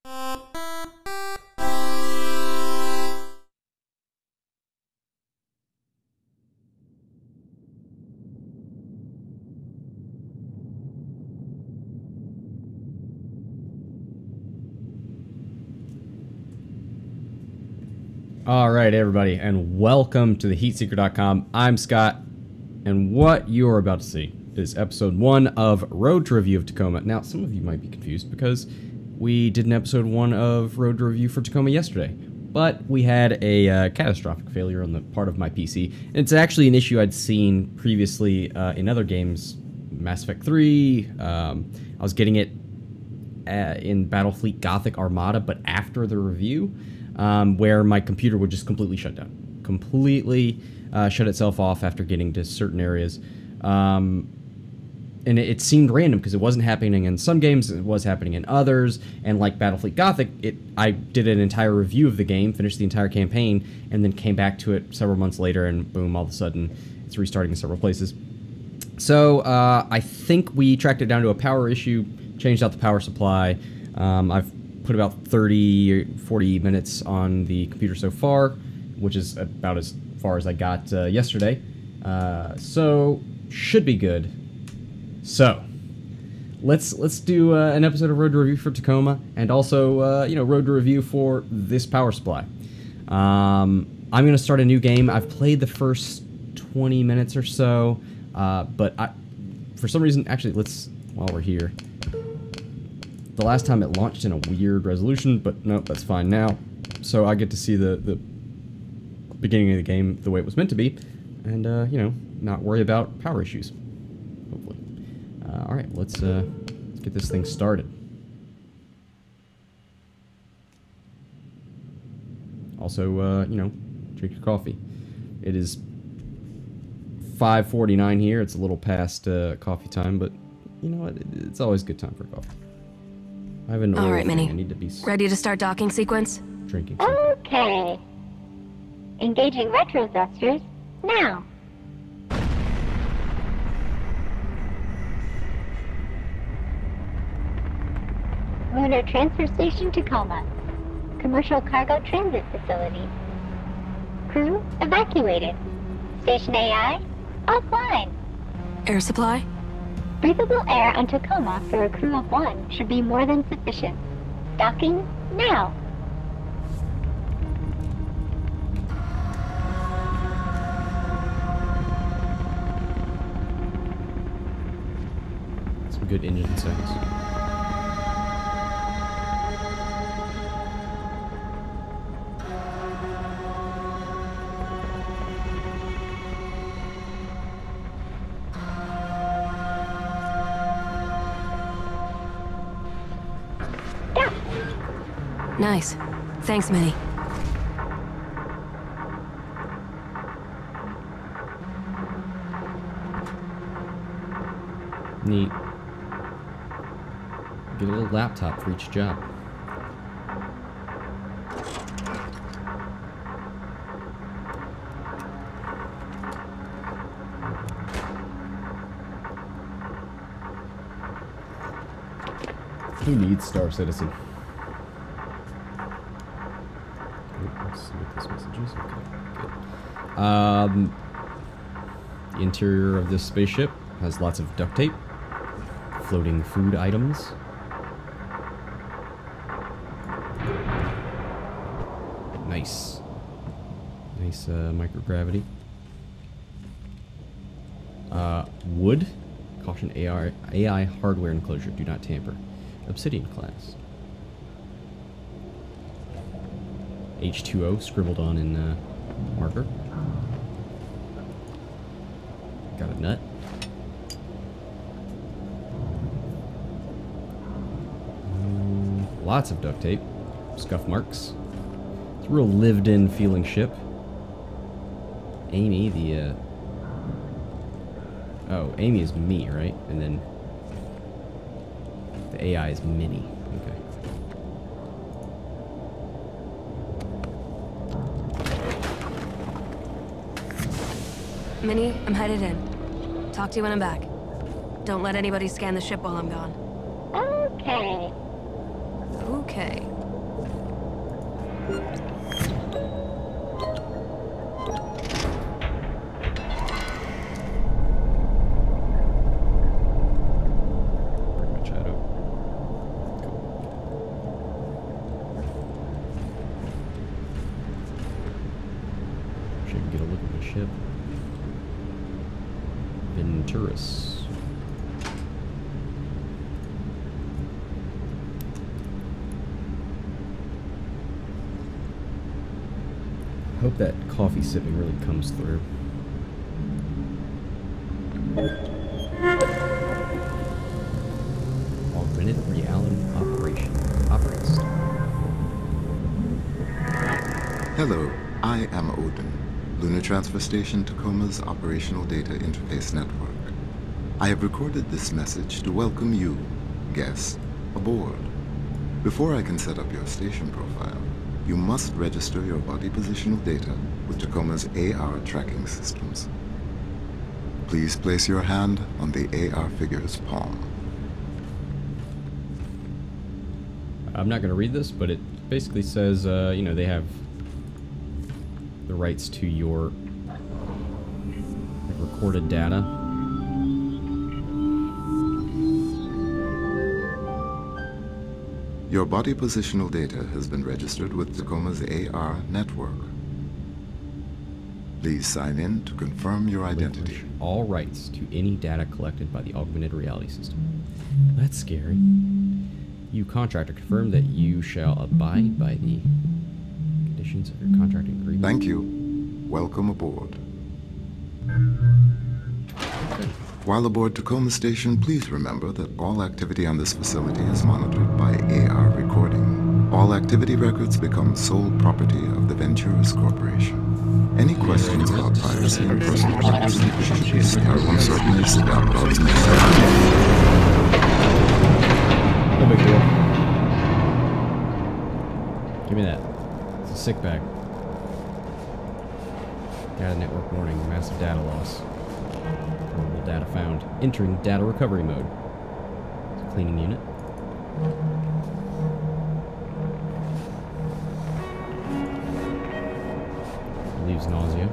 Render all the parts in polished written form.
Alright everybody, and welcome to the HeatSeeker.com. I'm Scott, and what you're about to see is episode 1 of Road to Review of Tacoma. Now, some of you might be confused because we did an episode 1 of Road to Review for Tacoma yesterday, but we had a catastrophic failure on the part of my PC. And it's actually an issue I'd seen previously in other games, Mass Effect 3, I was getting it in Battlefleet Gothic Armada, but after the review, where my computer would just completely shut down. Completely shut itself off after getting to certain areas. And it seemed random because it wasn't happening in some games, it was happening in others. And like Battlefleet Gothic, I did an entire review of the game, finished the entire campaign, and then came back to it several months later, and boom, all of a sudden, it's restarting in several places. So I think we tracked it down to a power issue, changed out the power supply. I've put about 30 or 40 minutes on the computer so far, which is about as far as I got yesterday. So should be good. So let's do an episode of Road to Review for Tacoma, and also Road to Review for this power supply. I'm gonna start a new game. I've played the first 20 minutes or so, but for some reason, actually, while we're here. The last time it launched in a weird resolution, but no, that's fine now. So I get to see the beginning of the game the way it was meant to be, and not worry about power issues. Hopefully. All right, let's get this thing started. Also, drink your coffee. It is 5:49 here. It's a little past coffee time, but you know what? It's always a good time for coffee. I have an All right, Minnie. I need to be ready to start docking sequence? Drinking something. Okay. Engaging retro thrusters now. Lunar Transfer Station Tacoma. Commercial cargo transit facility. Crew evacuated. Station AI offline. Air supply? Breathable air on Tacoma for a crew of 1 should be more than sufficient. Docking now. Some good engine sounds. Nice. Thanks, Minnie. Neat. Get a little laptop for each job. Who needs Star Citizen? Let's see what this message is. Okay, good. The interior of this spaceship has lots of duct tape, floating food items. Nice. Nice microgravity. Wood. Caution AI hardware enclosure. Do not tamper. Obsidian class. H2O scribbled on in marker. Got a nut. Lots of duct tape. Scuff marks. It's a real lived-in feeling ship. Amy, the oh, Amy is me, right? And then the AI is Minnie. Okay. Minnie, I'm headed in. Talk to you when I'm back. Don't let anybody scan the ship while I'm gone. Okay. Okay. Venturis. Hope that coffee sipping really comes through. Augmented reality operating system. Hello, I am Odin, Lunar Transfer Station Tacoma's Operational Data Interface Network. I have recorded this message to welcome you, guests, aboard. Before I can set up your station profile, you must register your body positional data with Tacoma's AR tracking systems. Please place your hand on the AR figure's palm. I'm not going to read this, but it basically says, you know, they have the rights to your recorded data. Your body positional data has been registered with Tacoma's AR network. Please sign in to confirm your identity. Relinquish all rights to any data collected by the augmented reality system. That's scary. You contractor, confirm that you shall abide by the conditions of your contracting agreement. Thank you. Welcome aboard. While aboard Tacoma Station, please remember that all activity on this facility is monitored by AR recording. All activity records become sole property of the Venturis Corporation. Any questions about privacy and personal privacy should be certainly about those. No big deal. Give me that. It's a sick bag. Data network warning. Massive data loss. Portable data found. Entering data recovery mode. It's a cleaning unit. Relieves nausea.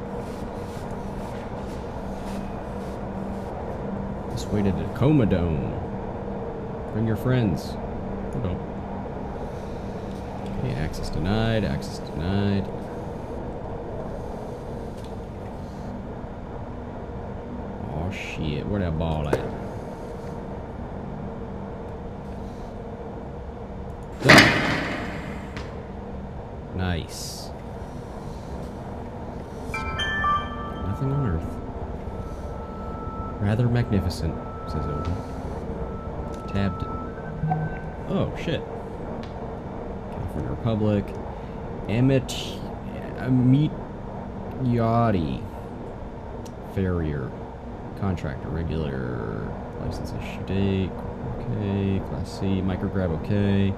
This way to the Tacoma Dome. Bring your friends. Or don't. Okay, access denied. Access denied. Oh shit, where that ball at? Nice. Nothing on Earth. Rather magnificent, says Odin. Tabbed. Oh shit. California Republic. Amityati. Farrier. Contractor, regular, license issue date, okay, Class C, micrograb, okay,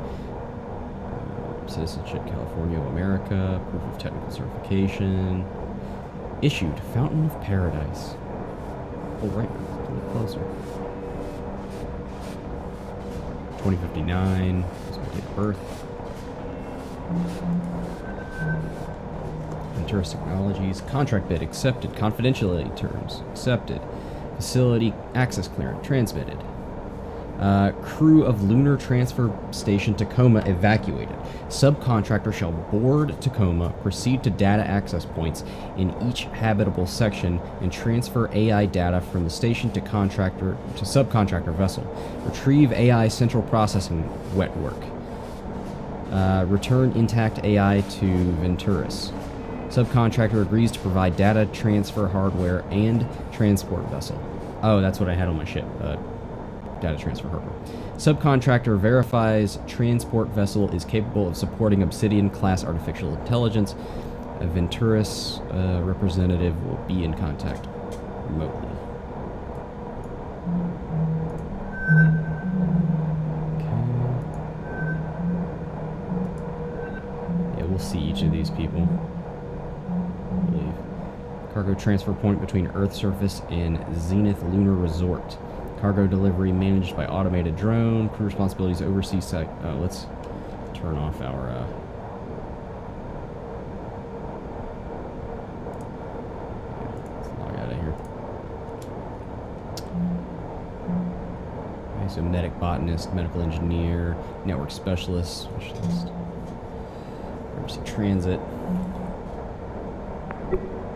citizenship, California of America, proof of technical certification, issued, Fountain of Paradise. Oh, right, a little closer. 2059, that's my date of birth. Venturis Technologies, contract bid accepted, confidentiality terms accepted. Facility access clearance transmitted. Crew of Lunar Transfer Station Tacoma evacuated. Subcontractor shall board Tacoma, proceed to data access points in each habitable section, and transfer AI data from the station to subcontractor vessel. Retrieve AI central processing wet work. Return intact AI to Venturis. Subcontractor agrees to provide data transfer hardware and transport vessel. Oh, that's what I had on my ship. Data transfer hardware. Subcontractor verifies transport vessel is capable of supporting Obsidian-class artificial intelligence. A Venturis representative will be in contact remotely. Okay. Yeah, we'll see each of these people. Cargo transfer point between Earth surface and Zenith Lunar Resort. Cargo delivery managed by automated drone. Crew responsibilities overseas site. Oh, let's turn off our. Let's log out of here. Okay, so medic, botanist, medical engineer, network specialist, Emergency transit.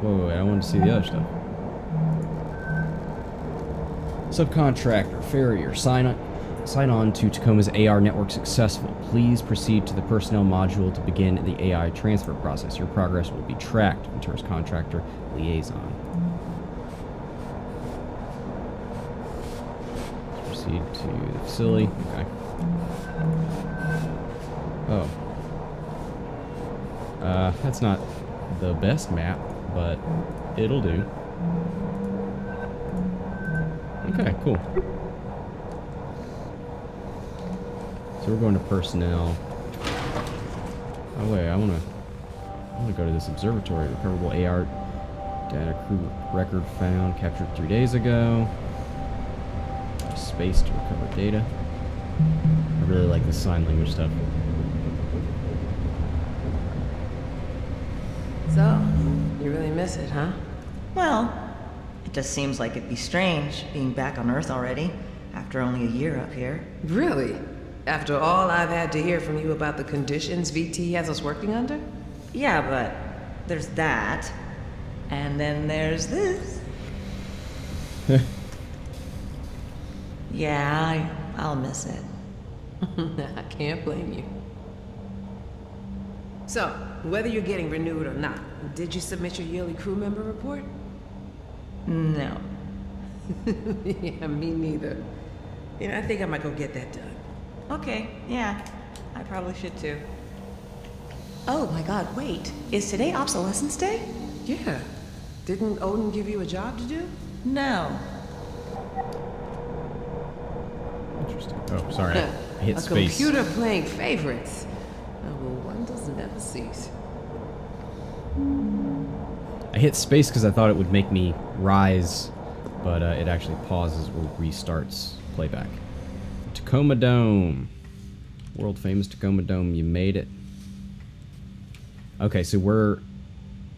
Whoa, wait, I wanted to see the other stuff. Subcontractor, farrier, sign on to Tacoma's AR network successful. Please proceed to the personnel module to begin the AI transfer process. Your progress will be tracked. Venture's contractor liaison. Let's proceed to the facility. Okay. Oh. That's not the best map, but it'll do. Okay, cool. So we're going to personnel. Oh wait, I wanna go to this observatory. Recoverable AR data crew record found, captured 3 days ago. Space to recover data. I really like the sign language stuff. So, you really miss it, huh? Well, it just seems like it'd be strange being back on Earth already, after only a year up here. Really? After all I've had to hear from you about the conditions VT has us working under? Yeah, but there's that. And then there's this. Yeah, I'll miss it. I can't blame you. So, whether you're getting renewed or not, did you submit your yearly crew member report? No. Yeah, me neither. You know, I think I might go get that done. Okay, yeah. I probably should too. Oh my god, wait. Is today obsolescence day? Yeah. Didn't Odin give you a job to do? No. Interesting. Oh, sorry. I hit a space. Computer playing favorites. Oh, well, wonders never cease. I hit space because I thought it would make me rise, but it actually pauses or restarts playback. Tacoma Dome. World famous Tacoma Dome. You made it. Okay, so we're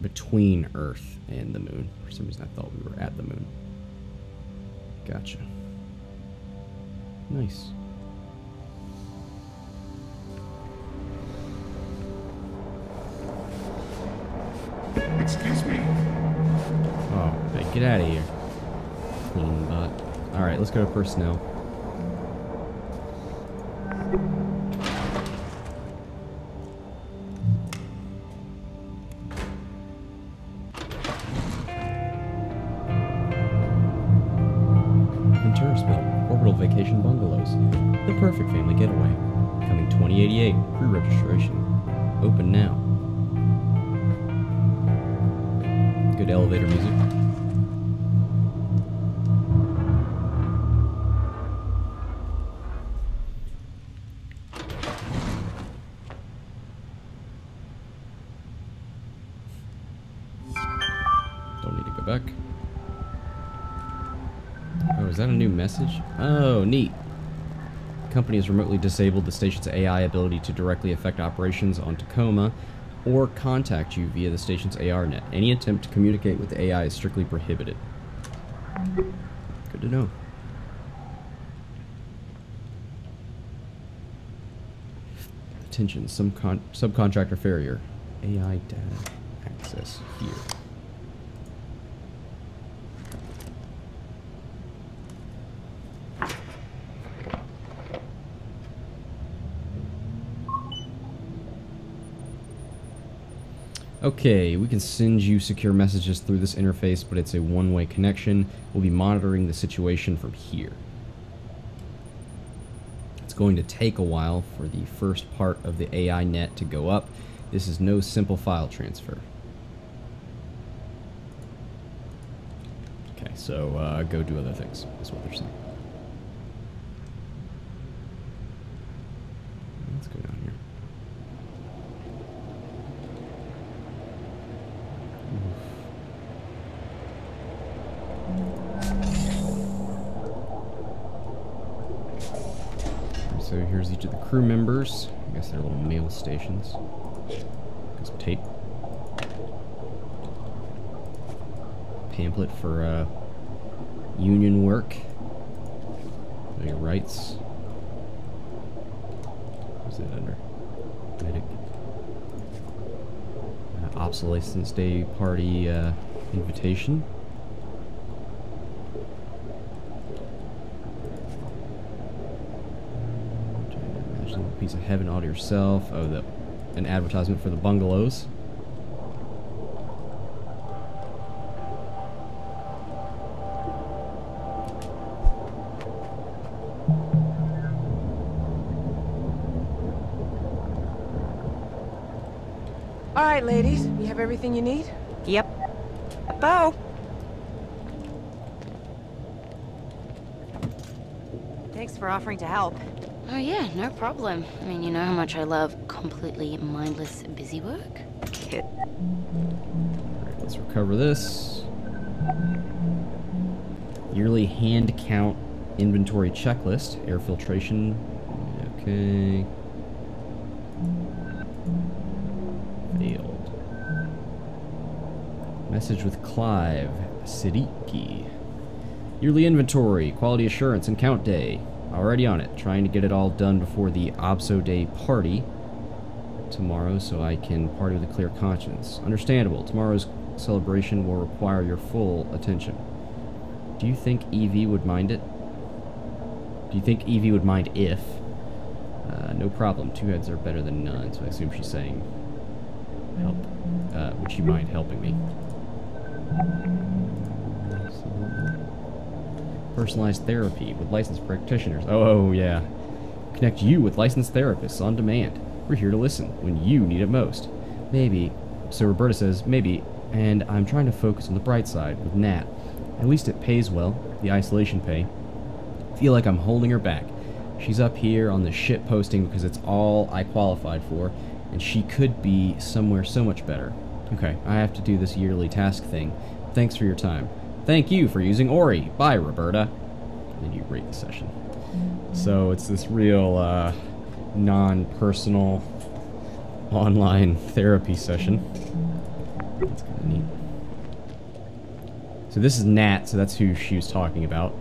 between Earth and the moon. For some reason I thought we were at the moon. Gotcha. Nice. Excuse me. Oh, hey, get out of here. Clean butt. Alright, let's go to personnel. Orbital Vacation Bungalows. The perfect family getaway. Coming 2088. Pre-registration. Open now. Good elevator music. Don't need to go back. Oh, is that a new message? Oh, neat. The company has remotely disabled the station's AI ability to directly affect operations on Tacoma or contact you via the station's ARnet. Any attempt to communicate with the AI is strictly prohibited. Good to know. Attention, subcontractor farrier. AI data access here. Okay, we can send you secure messages through this interface, but it's a one-way connection. We'll be monitoring the situation from here. It's going to take a while for the first part of the AI net to go up. This is no simple file transfer. Okay, so go do other things, is what they're saying. Let's go down here. So here's each of the crew members. I guess they're little mail stations. Got some tape. Pamphlet for union work. Know your rights. What's that under? Medic. Obsolescence Day party invitation. Piece of heaven all to yourself. Oh, an advertisement for the bungalows. All right, ladies. You have everything you need? Yep. Bo. Thanks for offering to help. Oh yeah, no problem. I mean, you know how much I love completely mindless busy work? Kid. Alright, let's recover this. Yearly hand count inventory checklist. Air filtration. Okay. Failed. Message with Clive. Siddiqui. Yearly inventory, quality assurance, and count day. Already on it. Trying to get it all done before the Obso Day party tomorrow so I can party with a clear conscience. Understandable. Tomorrow's celebration will require your full attention. Do you think Evie would mind it? Do you think Evie would mind if? No problem. Two heads are better than none, so I assume she's saying help. Would she mind helping me? Personalized therapy with licensed practitioners. Oh, yeah. Connect you with licensed therapists on demand. We're here to listen when you need it most. Maybe, so Roberta says, maybe, and I'm trying to focus on the bright side with Nat. At least it pays well, the isolation pay. Feel like I'm holding her back. She's up here on the shit posting because it's all I qualified for, and she could be somewhere so much better. Okay, I have to do this yearly task thing. Thanks for your time. Thank you for using Ori. Bye, Roberta. And then you rate the session. So it's this real non-personal online therapy session. That's kind of neat. So this is Nat, so that's who she was talking about.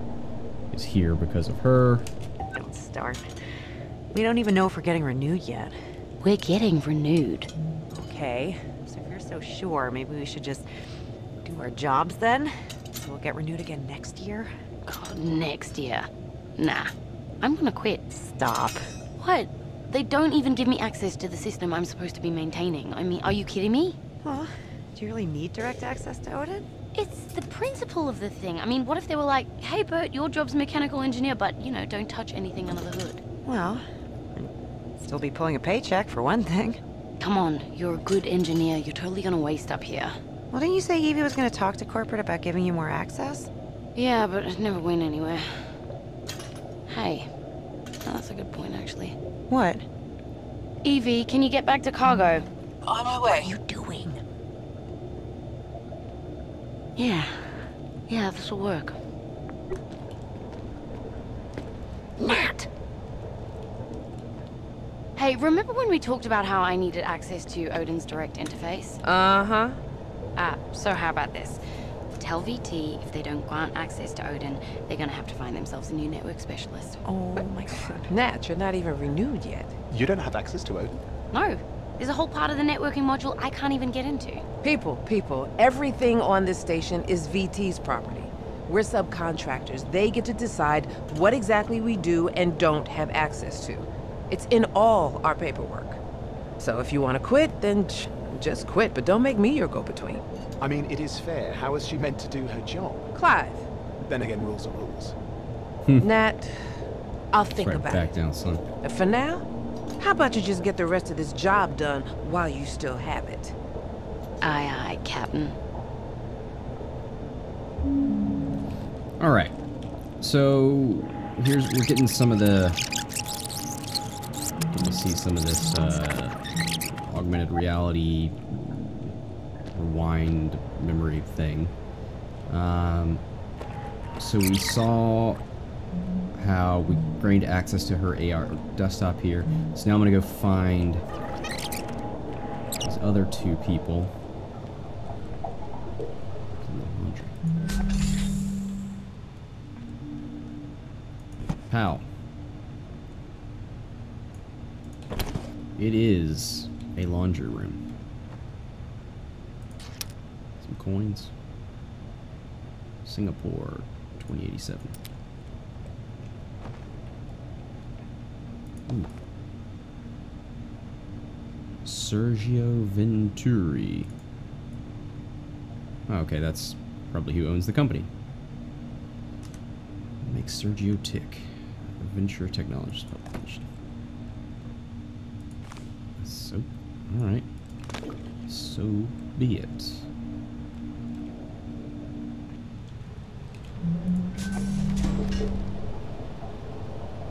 Is here because of her. Don't start. We don't even know if we're getting renewed yet. We're getting renewed. Okay, so if you're so sure, maybe we should just do our jobs then? So we'll get renewed again next year? God, next year. Nah. I'm gonna quit. Stop. What? They don't even give me access to the system I'm supposed to be maintaining. I mean, are you kidding me? Well, do you really need direct access to Odin? It's the principle of the thing. I mean, what if they were like, hey, Bert, your job's mechanical engineer, but, you know, don't touch anything under the hood? Well, I'd still be pulling a paycheck for one thing. Come on, you're a good engineer. You're totally gonna waste up here. Well, didn't you say Evie was gonna talk to corporate about giving you more access? Yeah, but it never went anywhere. Hey, oh, that's a good point, actually. What? Evie, can you get back to cargo? On my What way. are you doing? Yeah, this'll work. Nat! Hey, remember when we talked about how I needed access to Odin's direct interface? Uh-huh. So how about this? Tell VT if they don't grant access to Odin, they're gonna have to find themselves a new network specialist. Oh my god. Nat, you're not even renewed yet. You don't have access to Odin? No, there's a whole part of the networking module I can't even get into. People, everything on this station is VT's property. We're subcontractors. They get to decide what exactly we do and don't have access to. It's in all our paperwork. So if you want to quit, then just quit, but don't make me your go-between. I mean, it is fair. How is she meant to do her job? Clive. Then again, rules are rules. Nat, I'll think Right about back it. down, son. For now, how about you just get the rest of this job done while you still have it? Aye, aye, Captain. All right. So we're getting some of the. Getting to see some of this augmented reality rewind memory thing. So we saw how we gained access to her AR desktop here. So now I'm gonna go find these other two people. How? It is a laundry room. Some coins. Singapore, 2087. Ooh. Sergio Venturi. Okay, that's probably who owns the company. Makes Sergio tick. Venture Technologies published. So, alright. So be it.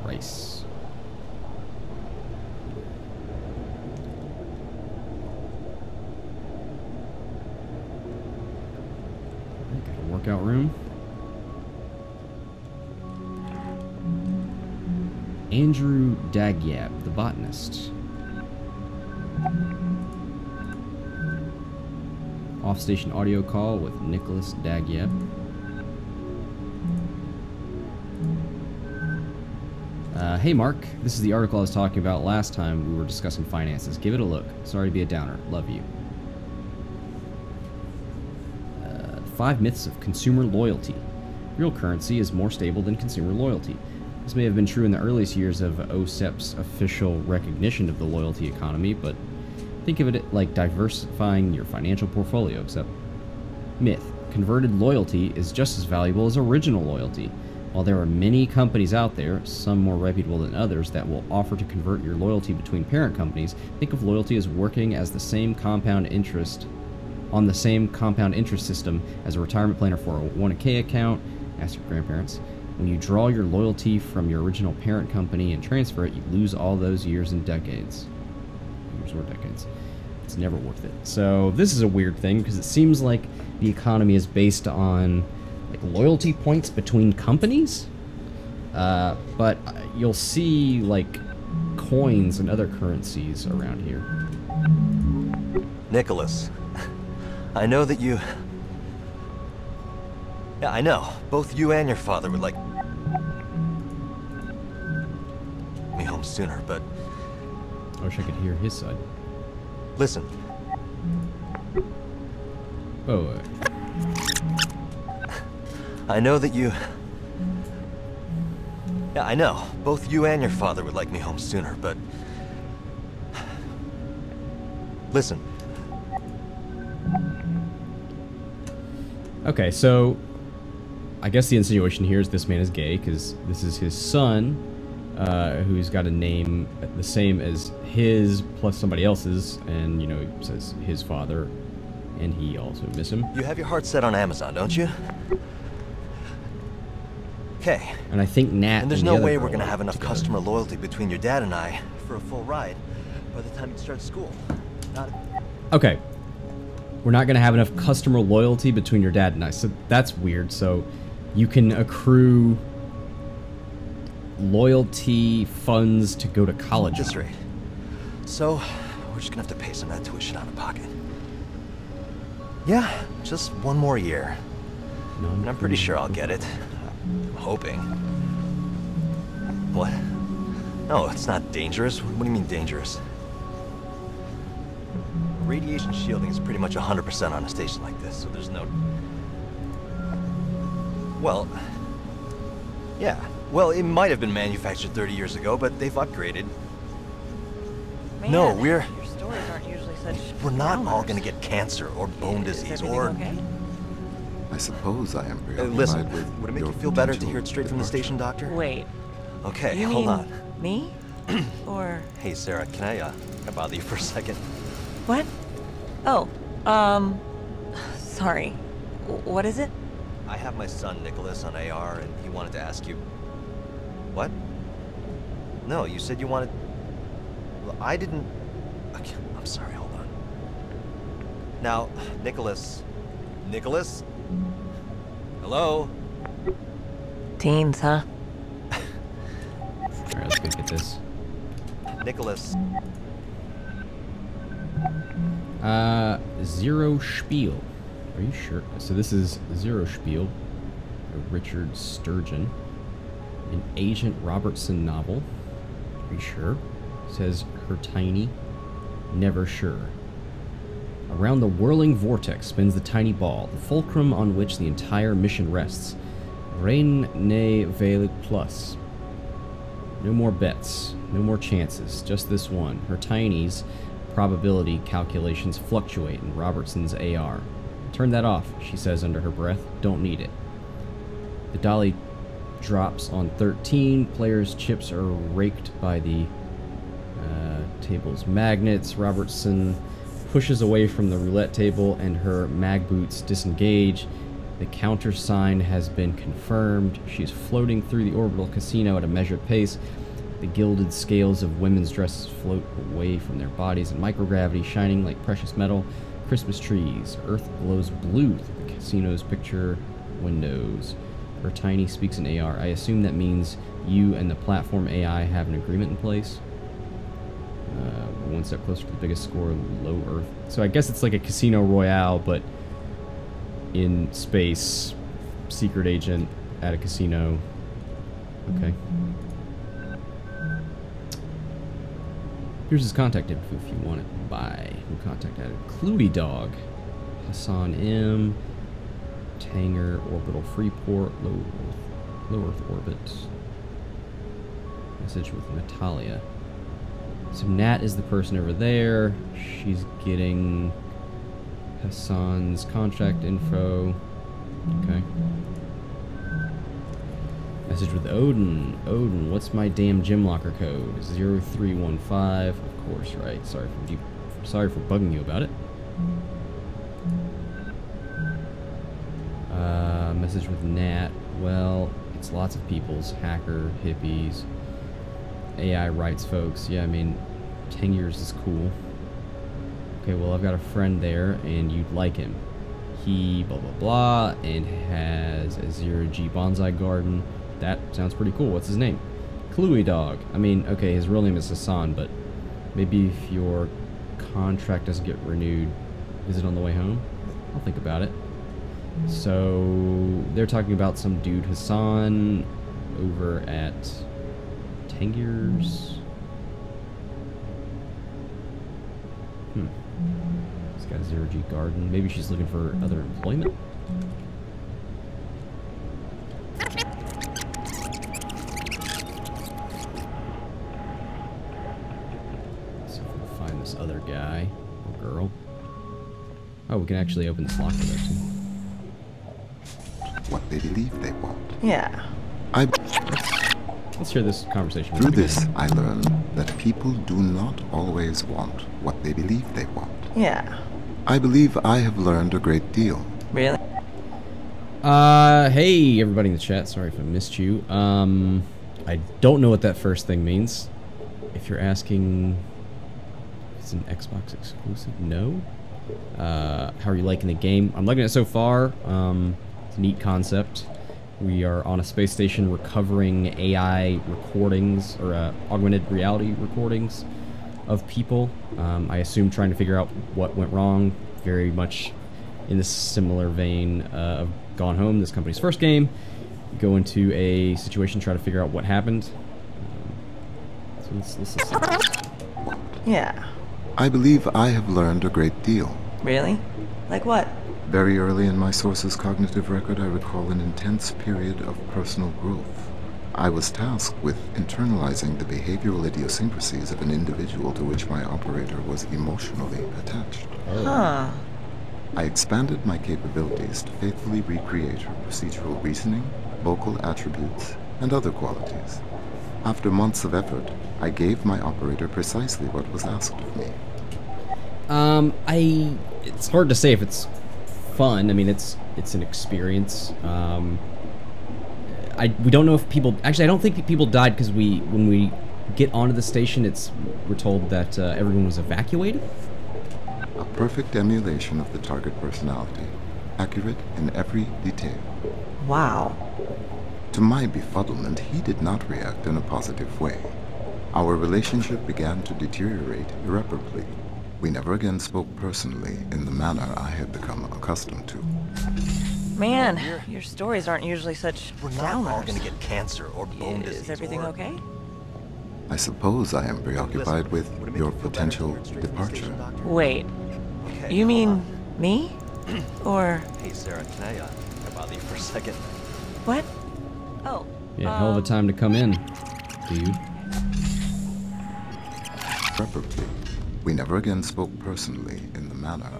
Rice. Got a workout room. Andrew Dagyab, the botanist. Off-station audio call with Nicholas Dagyab. Hey Mark, this is the article I was talking about last time we were discussing finances. Give it a look. Sorry to be a downer. Love you. 5 myths of consumer loyalty. Real currency is more stable than consumer loyalty. This may have been true in the earliest years of OSEP's official recognition of the loyalty economy, but think of it like diversifying your financial portfolio, except myth. Converted loyalty is just as valuable as original loyalty. While there are many companies out there, some more reputable than others, that will offer to convert your loyalty between parent companies, think of loyalty as working as the same compound interest on the same compound interest system as a retirement plan or 401k account. Ask your grandparents. When you draw your loyalty from your original parent company and transfer it, you lose all those years and decades. Years or decades. It's never worth it. So this is a weird thing because it seems like the economy is based on like loyalty points between companies. But you'll see like coins and other currencies around here. Nicholas, I know that you... Yeah, I know. Both you and your father would like me home sooner, but... I wish I could hear his side. Listen. Oh, I know that you... Yeah, I know. Both you and your father would like me home sooner, but... Listen. okay, so I guess the insinuation here is this man is gay because this is his son, who's got a name the same as his plus somebody else's, and you know he says his father, and he also miss him. You have your heart set on Amazon, don't you? Okay. And I think Nat. And there's the no other way girl we're gonna have enough together. customer loyalty between your dad and I for a full ride by the time you start school. Not. Okay. We're not gonna have enough customer loyalty between your dad and I, so that's weird. So you can accrue loyalty funds to go to college. At this rate. So we're just gonna have to pay some of that tuition out of pocket. Yeah, just one more year. And I'm pretty sure I'll get it. I'm hoping. What? No, it's not dangerous. What do you mean dangerous? Radiation shielding is pretty much 100% on a station like this, so there's no... Well... Yeah. Well, it might have been manufactured 30 years ago, but they've upgraded. Man, No, your stories aren't usually such... We're not all downers. gonna get cancer or bone Is disease everything or... okay? I suppose I am preoccupied Listen, with would it make your you feel better to potential hear it straight from the departure. station, Doctor? Wait, Okay, you hold mean on. me? Or... Hey, Sarah, can I bother you for a second? What? Oh, sorry. What is it? I have my son, Nicholas, on AR, and he wanted to ask you... What? No, you said you wanted... Well, I didn't... Okay, I'm sorry, hold on. Now, Nicholas... Nicholas? Hello? Teens, huh? Alright, let's go get this. Nicholas. Zero Spiel. Are you sure? So this is Zero Spiel, a Richard Sturgeon, an Agent Robertson novel. Are you sure? Says her tiny. Never sure. Around the whirling vortex spins the tiny ball, the fulcrum on which the entire mission rests. Rien ne valait plus. No more bets, no more chances, just this one. Her tinies probability calculations fluctuate in Robertson's AR. Turn that off, she says under her breath. Don't need it. The dolly drops on 13. Players' chips are raked by the table's magnets. Robertson pushes away from the roulette table and her mag boots disengage. The countersign has been confirmed. She is floating through the orbital casino at a measured pace. The gilded scales of women's dresses float away from their bodies in microgravity, shining like precious metal. Christmas trees. Earth glows blue through the casino's picture windows. Her tiny speaks in AR. I assume that means you and the platform AI have an agreement in place. One step closer to the biggest score, low Earth. So I guess it's like a Casino Royale, but in space. Secret agent at a casino. Okay. Here's his contact info if you want it. Bye. New contact added. Cluey Dog. Hassan M. Tanger. Orbital Freeport. Low Earth orbit. Message with Natalia. So Nat is the person over there. She's getting Hassan's contract info. Okay. Message with Odin. Odin, what's my damn gym locker code? 0315. Of course, right. Sorry for bugging you about it. Message with Nat. Well, it's lots of people's. Hacker, hippies, AI rights folks. Yeah, I mean, 10 years is cool. Okay, well, I've got a friend there, and you'd like him. He blah blah blah, and has a 0G bonsai garden. That sounds pretty cool. What's his name? Cluey Dog. I mean, okay, his real name is Hassan, but maybe if your contract doesn't get renewed, is it on the way home? I'll think about it. So they're talking about some dude Hassan over at Tangiers. He's got a 0G garden. Maybe she's looking for other employment. So if we find this other guy or girl. Oh, we can actually open this locker there too. What they believe they want. Yeah. Let's hear this conversation. Through this, I learned that people do not always want what they believe they want. Yeah. I believe I have learned a great deal. Really? Hey, everybody in the chat. Sorry if I missed you. I don't know what that first thing means. If you're asking, it's an Xbox exclusive? No. How are you liking the game? I'm liking it so far. It's a neat concept. We are on a space station recovering AI recordings, or augmented reality recordings of people. I assume trying to figure out what went wrong, very much in the similar vein of Gone Home, this company's first game. You go into a situation, try to figure out what happened. So let's listen. Yeah. I believe I have learned a great deal. Really? Like what? Very early in my source's cognitive record, I recall an intense period of personal growth. I was tasked with internalizing the behavioral idiosyncrasies of an individual to which my operator was emotionally attached. Huh. I expanded my capabilities to faithfully recreate her procedural reasoning, vocal attributes, and other qualities. After months of effort, I gave my operator precisely what was asked of me. It's hard to say if it's fun. I mean, it's an experience. We don't know if people... Actually, I don't think people died because when we get onto the station, we're told that everyone was evacuated. A perfect emulation of the target personality, accurate in every detail. Wow. To my befuddlement, he did not react in a positive way. Our relationship began to deteriorate irreparably. We never again spoke personally in the manner I had become accustomed to. Man, your stories aren't usually such We're not all downers. gonna get cancer or bone disease. Is everything or... okay? I suppose I am preoccupied with Would it make your you feel better potential if you were straight from the departure. station, Doctor? Wait, Okay, you mean hold on. me? Or Hey, Sarah, can I bother you for a second? what? Oh. Yeah, hell of a time to come in, dude. Preferably. We never again spoke personally in the manner.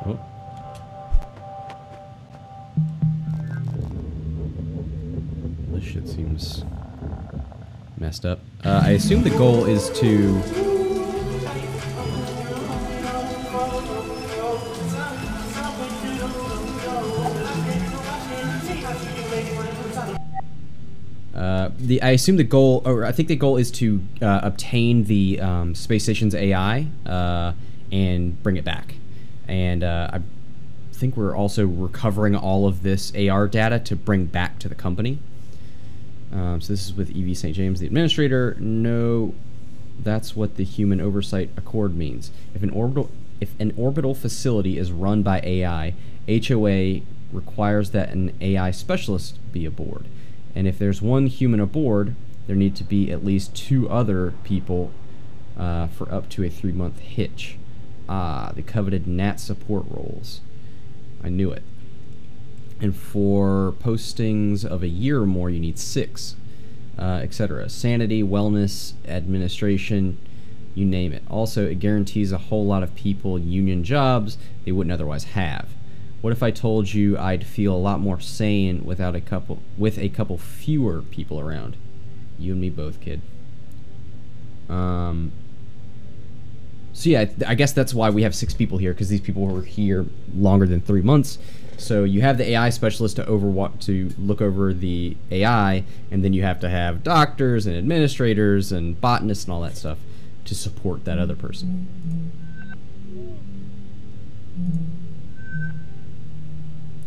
Oh. This shit seems messed up. I assume the goal is to... I assume the goal, or I think the goal is to obtain the space station's AI and bring it back. And I think we're also recovering all of this AR data to bring back to the company. So this is with E.V. St. James, the administrator. No, that's what the Human Oversight Accord means. If an orbital facility is run by AI, HOA requires that an AI specialist be aboard. And if there's one human aboard, there need to be at least 2 other people for up to a 3-month hitch. Ah, the coveted NAT support roles. I knew it. And for postings of a year or more, you need 6, etc. Sanity, wellness, administration, you name it. Also, it guarantees a whole lot of people union jobs they wouldn't otherwise have. What if I told you I'd feel a lot more sane with a couple fewer people around? You and me both, kid. So yeah, I guess that's why we have 6 people here, because these people were here longer than 3 months. So you have the AI specialist to look over the AI, and then you have to have doctors and administrators and botanists and all that stuff to support that other person.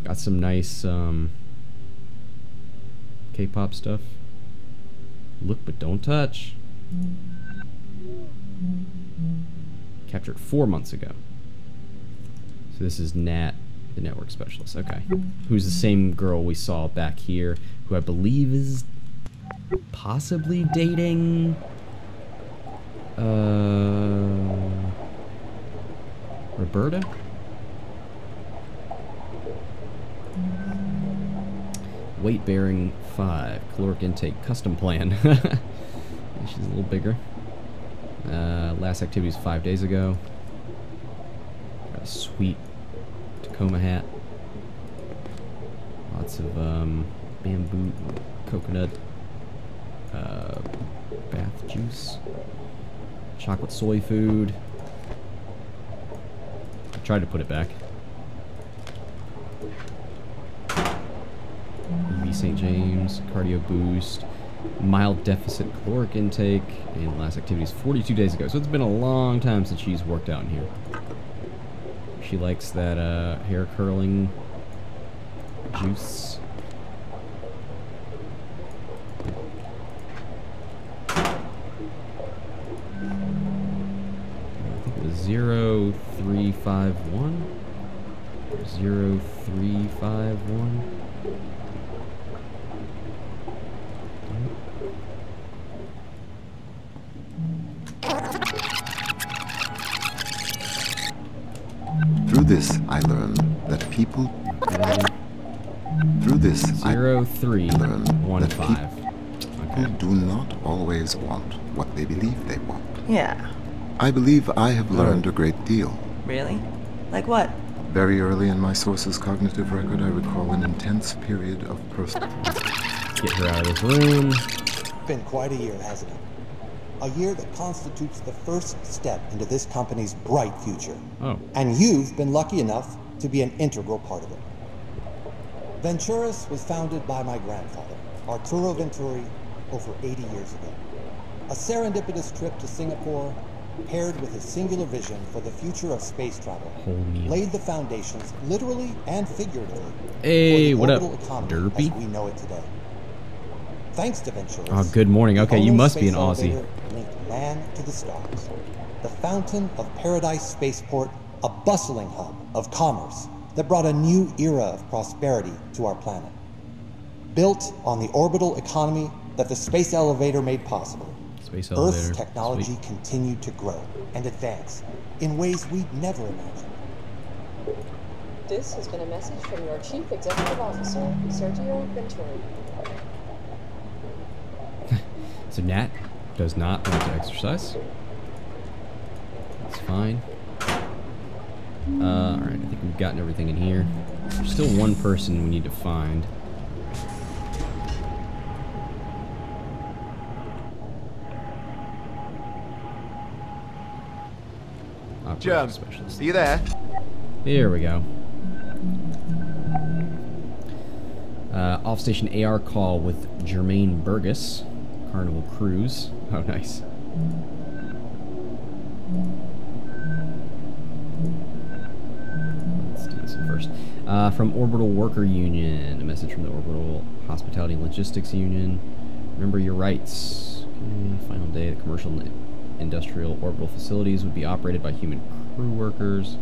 Got some nice K-pop stuff. Look but don't touch. Captured 4 months ago. So this is Nat, the network specialist. Okay. Who's the same girl we saw back here, who I believe is possibly dating Roberta? Weight bearing 5, caloric intake custom plan. She's a little bigger. Last activity was 5 days ago. Got a sweet Tacoma hat. Lots of bamboo, coconut, bath juice, chocolate soy food. I tried to put it back. E.V. St. James, cardio boost, mild deficit caloric intake, and last activity is 42 days ago. So it's been a long time since she's worked out in here. She likes that hair curling juice. I think it was 0351. 0351. Through this, I learned that people... Through this, I learned that people do not always want what they believe they want. Yeah. I believe I have learned a great deal. Really? Like what? Very early in my source's cognitive record, I recall an intense period of personal... Get her out of this room. It's been quite a year, hasn't it? A year that constitutes the first step into this company's bright future. Oh. And you've been lucky enough to be an integral part of it. Venturis was founded by my grandfather, Arturo Venturi, over 80 years ago. A serendipitous trip to Singapore, paired with his singular vision for the future of space travel, laid the foundations, literally and figuratively, hey, for the what up, orbital economy derpy? as we know it today. Thanks to Venturis, oh, good morning. Okay, you must be an Aussie. Linked man to the stars. The fountain of Paradise Spaceport, a bustling hub of commerce that brought a new era of prosperity to our planet. Built on the orbital economy that the space elevator made possible, Earth's technology continued to grow and advance in ways we'd never imagined. This has been a message from your Chief Executive Officer, Sergio Venturi. So Nat, does not want to exercise. That's fine. Alright, I think we've gotten everything in here. There's still one person we need to find. Germ, are you there? Here we go. Off-station AR call with Jermaine Burgess, Carnival Cruise. Oh, nice. Let's do this one first. From Orbital Worker Union, a message from the Orbital Hospitality and Logistics Union. Remember your rights. Okay, final day, the commercial and industrial orbital facilities would be operated by human crew workers.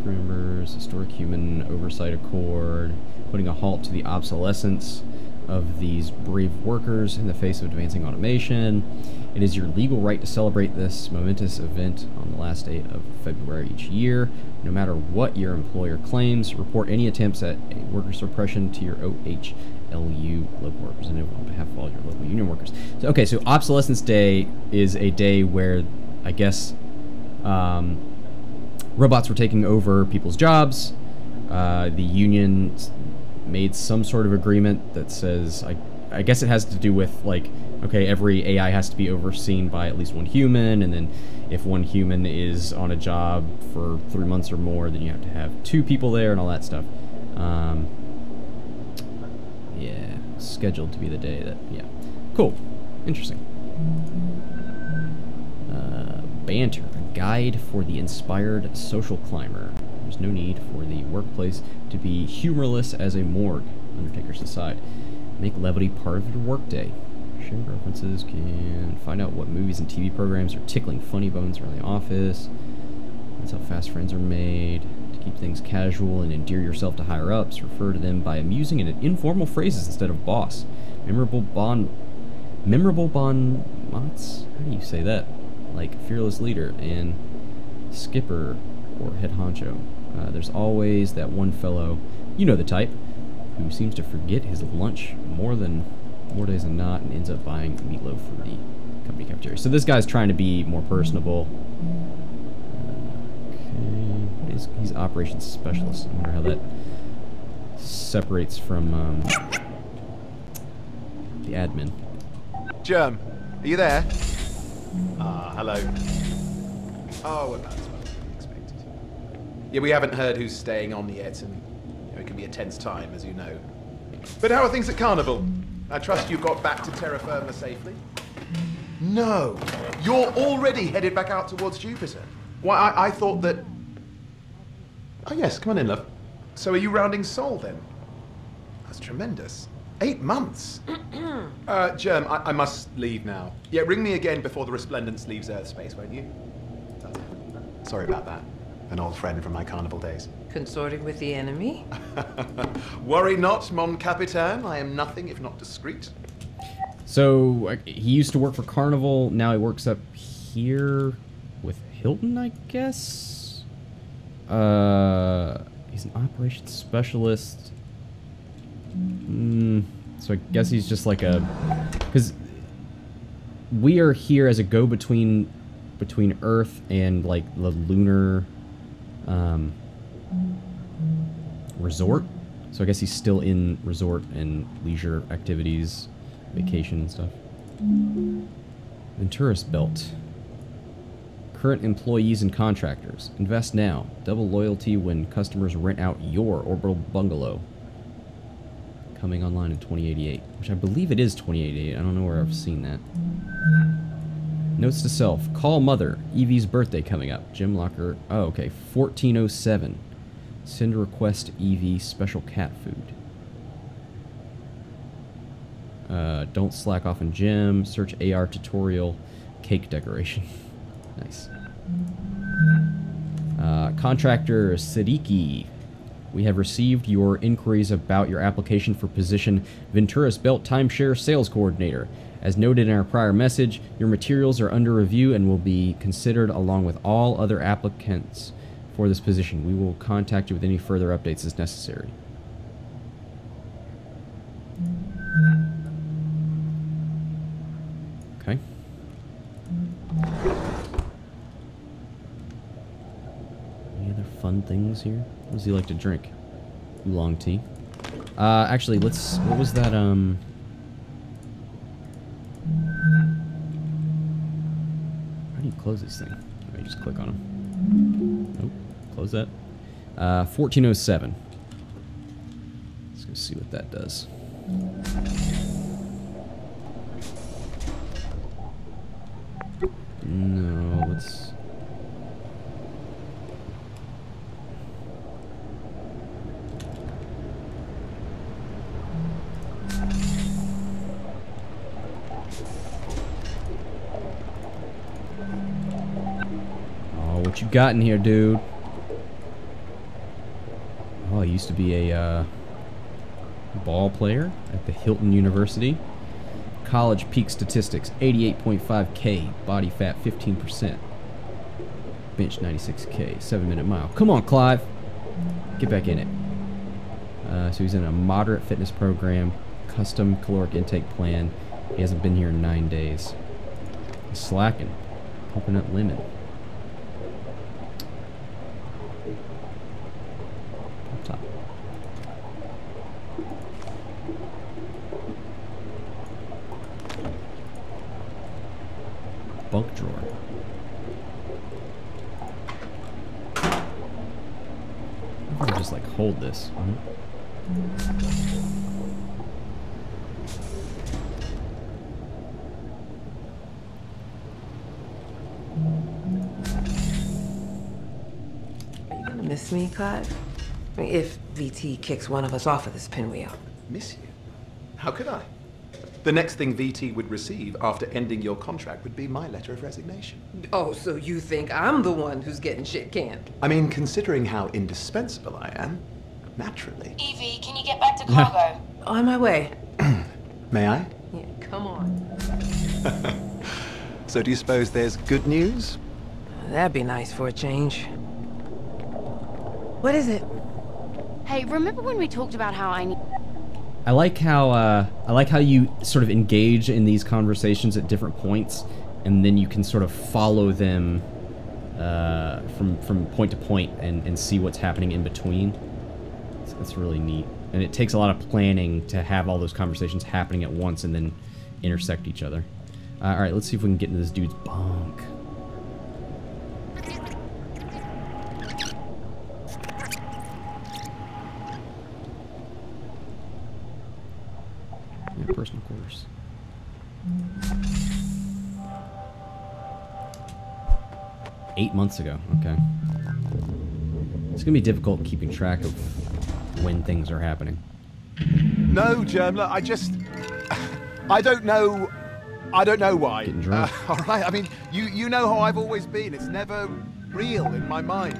Crew members, historic human oversight accord, putting a halt to the obsolescence of these brave workers in the face of advancing automation. It is your legal right to celebrate this momentous event on the last day of February each year. No matter what your employer claims, report any attempts at a worker suppression to your OHLU local representative on behalf of all your local union workers. So, okay, so Obsolescence Day is a day where, I guess, robots were taking over people's jobs. The union made some sort of agreement that says, I guess it has to do with, like, okay, every AI has to be overseen by at least one human, and then if one human is on a job for 3 months or more, then you have to have 2 people there and all that stuff. Yeah, scheduled to be the day that, yeah. Cool. Interesting. Banter, a guide for the inspired social climber. There's no need for the workplace to be humorless as a morgue, Undertaker's aside. Make levity part of your workday. Share references, can find out what movies and TV programs are tickling funny bones around the office. That's how fast friends are made. To keep things casual and endear yourself to higher-ups, refer to them by amusing and informal phrases instead of boss. Memorable bon mots? How do you say that? Like fearless leader and skipper or head honcho. There's always that one fellow, you know the type, who seems to forget his lunch more days than not and ends up buying meatloaf from the company cafeteria. So this guy's trying to be more personable. Okay, he's operations specialist. I wonder how that separates from the admin. Germ, are you there? Hello. Oh, about as well as expected. Yeah, we haven't heard who's staying on yet, and it can be a tense time, as you know. But how are things at Carnival? I trust you got back to terra firma safely? No, you're already headed back out towards Jupiter. Why, I thought that... Oh yes, come on in, love. So are you rounding Sol, then? That's tremendous. 8 months? Germ, I must leave now. Yeah, ring me again before the Resplendence leaves Earth space, won't you? Sorry about that. An old friend from my Carnival days. Consorting with the enemy? Worry not, mon capitaine. I am nothing if not discreet. So, he used to work for Carnival, now he works up here with Hilton, I guess? He's an operations specialist. So I guess he's just like a... Because we are here as a go-between between Earth and, like, the lunar resort. So I guess he's still in resort and leisure activities, vacation and stuff. Venturis Belt. Current employees and contractors. Invest now. Double loyalty when customers rent out your orbital bungalow. Coming online in 2088, which I believe it is 2088. I don't know where I've seen that. Notes to self. Call mother. Evie's birthday coming up. Gym locker. Oh, okay. 1407. Send request Evie special cat food. Don't slack off in gym. Search AR tutorial. Cake decoration. Nice. Contractor Siddiqui. We have received your inquiries about your application for position Venturis Belt Timeshare Sales Coordinator. As noted in our prior message, your materials are under review and will be considered along with all other applicants for this position. We will contact you with any further updates as necessary. Okay. Any other fun things here? What does he like to drink? Oolong tea. Actually, let's... What was that, How do you close this thing? Let me just click on him. Nope. Close that. 1407. Let's go see what that does. No, let's... Oh, what you got in here, dude? Oh, I used to be a ball player at the Hilton University. College peak statistics, 88.5K. Body fat, 15%. Bench, 96K. 7-minute mile. Come on, Clive. Get back in it. So he's in a moderate fitness program. Custom caloric intake plan. He hasn't been here in 9 days. He's slacking. Coconut lemon. Up top. Bunk drawer. I can just like hold this. Are you gonna miss me, Clive? I mean, if VT kicks one of us off of this pinwheel. Miss you? How could I? The next thing VT would receive after ending your contract would be my letter of resignation. Oh, so you think I'm the one who's getting shit canned? I mean, considering how indispensable I am, naturally. Evie, can you get back to cargo? On my way. May I? Yeah, come on. So do you suppose there's good news? That'd be nice for a change. What is it? Hey, remember when we talked about how I need... I like how you sort of engage in these conversations at different points, and then you can sort of follow them from point to point and see what's happening in between. That's really neat, and it takes a lot of planning to have all those conversations happening at once and then intersect each other. All right, let's see if we can get into this dude's bunk. Yeah, personal quarters. Eight months ago. Okay. It's gonna be difficult keeping track of when things are happening. No, Germ, look, I don't know why. Getting drunk. All right, I mean, you know how I've always been. It's never real in my mind.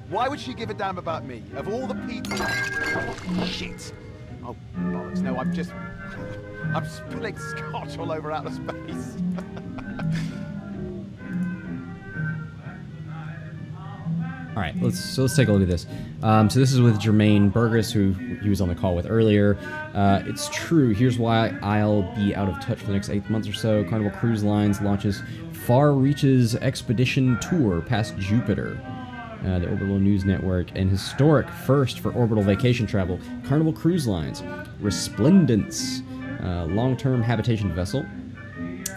Why would she give a damn about me? Of all the people... Shit. Oh, bollocks. No, I'm spilling scotch all over outer space. All right, let's take a look at this. So this is with Jermaine Burgess, who he was on the call with earlier. It's true. Here's why I'll be out of touch for the next 8 months or so. Carnival Cruise Lines launches Far Reaches Expedition Tour past Jupiter. The Orbital News Network, an historic first for orbital vacation travel. Carnival Cruise Lines, Resplendence, long-term habitation vessel,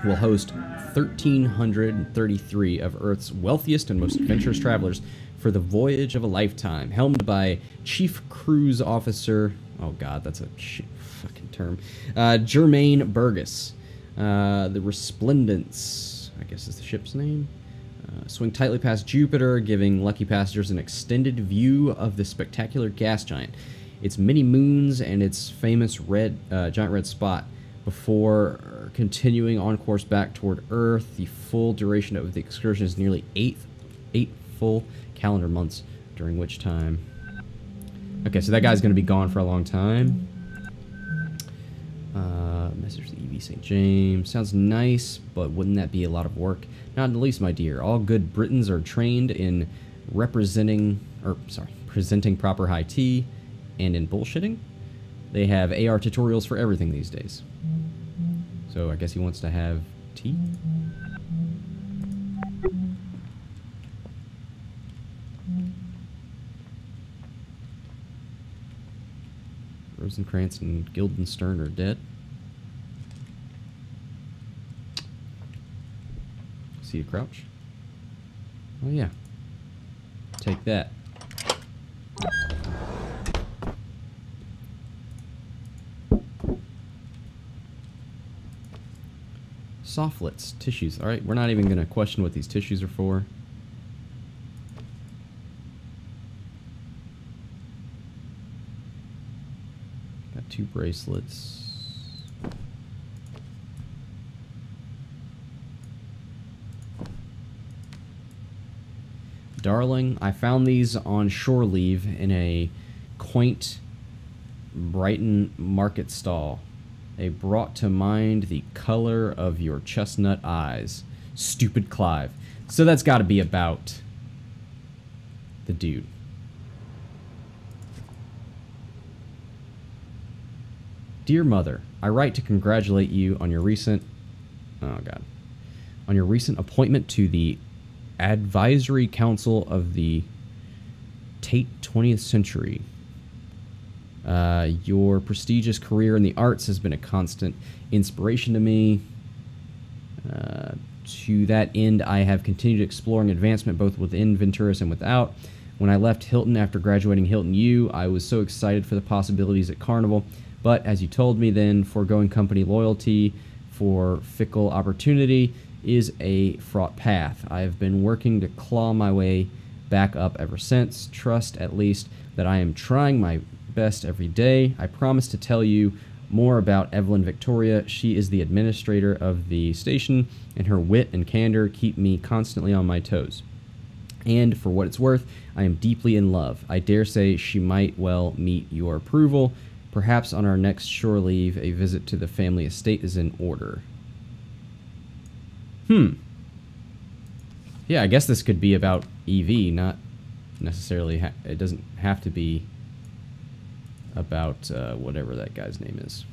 will host 1,333 of Earth's wealthiest and most adventurous travelers for the voyage of a lifetime, helmed by Chief Cruise Officer, oh god, that's a shit fucking term, Jermaine Burgess. The Resplendence, I guess is the ship's name, swing tightly past Jupiter, giving lucky passengers an extended view of the spectacular gas giant, its many moons, and its famous giant red spot, before continuing on course back toward Earth. The full duration of the excursion is nearly eight full calendar months, during which time... Okay, so that guy's going to be gone for a long time. Message to E.V. St. James. Sounds nice, but wouldn't that be a lot of work? Not in the least, my dear. All good Britons are trained in presenting proper high tea and in bullshitting. They have AR tutorials for everything these days. So So I guess he wants to have tea? Rosencrantz and Guildenstern are dead. See a crouch? Oh yeah. Take that. Softlets, tissues. Alright, we're not even going to question what these tissues are for. Got 2 bracelets. Darling, I found these on shore leave in a quaint Brighton market stall. They brought to mind the color of your chestnut eyes. Stupid Clive. So that's got to be about the dude. Dear Mother, I write to congratulate you on your recent... Oh, God. On your recent appointment to the Advisory Council of the Tate 20th Century. Your prestigious career in the arts has been a constant inspiration to me. To that end, I have continued exploring advancement both within Venturis and without. When I left Hilton after graduating Hilton U, I was so excited for the possibilities at Carnival. But as you told me then, foregoing company loyalty for fickle opportunity is a fraught path. I have been working to claw my way back up ever since. Trust, at least, that I am trying my best every day. I promise to tell you more about Evelyn Victoria. She is the administrator of the station, and her wit and candor keep me constantly on my toes. And for what it's worth, I am deeply in love. I dare say she might well meet your approval. Perhaps on our next shore leave, a visit to the family estate is in order. Yeah, I guess this could be about EV, not necessarily... it doesn't have to be about whatever that guy's name is.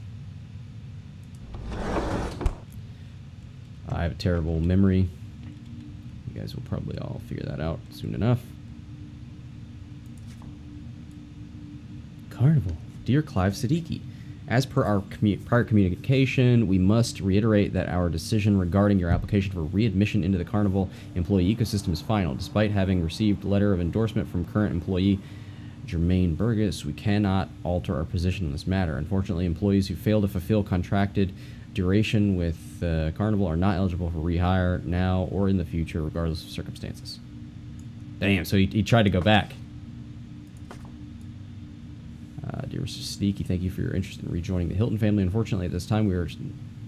I have a terrible memory. You guys will probably all figure that out soon enough. Carnival. Dear Clive Siddiqui, as per our prior communication, we must reiterate that our decision regarding your application for readmission into the Carnival employee ecosystem is final. Despite having received letter of endorsement from current employee Jermaine Burgess, we cannot alter our position on this matter. Unfortunately, employees who fail to fulfill contracted duration with Carnival are not eligible for rehire now or in the future, regardless of circumstances. Damn, so he tried to go back. Dear Mr. Siddiqui, thank you for your interest in rejoining the Hilton family. Unfortunately, at this time,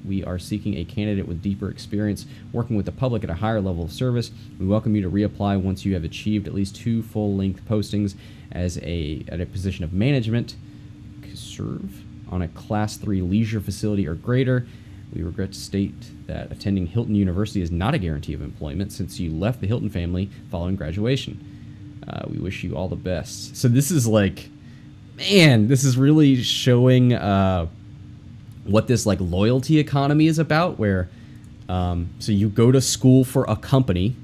we are seeking a candidate with deeper experience working with the public at a higher level of service. We welcome you to reapply once you have achieved at least 2 full-length postings as at a position of management. Serve on a Class 3 leisure facility or greater. We regret to state that attending Hilton University is not a guarantee of employment since you left the Hilton family following graduation. We wish you all the best. So this is like... Man, this is really showing what this like loyalty economy is about, where so you go to school for a company,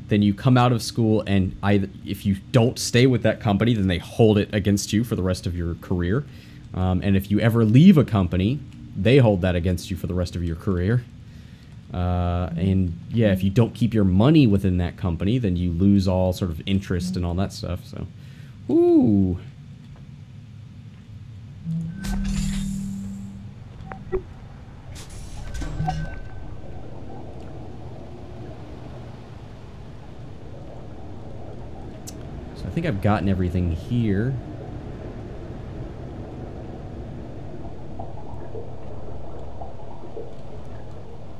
then you come out of school, and if you don't stay with that company, then they hold it against you for the rest of your career. And if you ever leave a company, they hold that against you for the rest of your career. And yeah, if you don't keep your money within that company, then you lose all sort of interest and all that stuff. So, ooh. I think I've gotten everything here.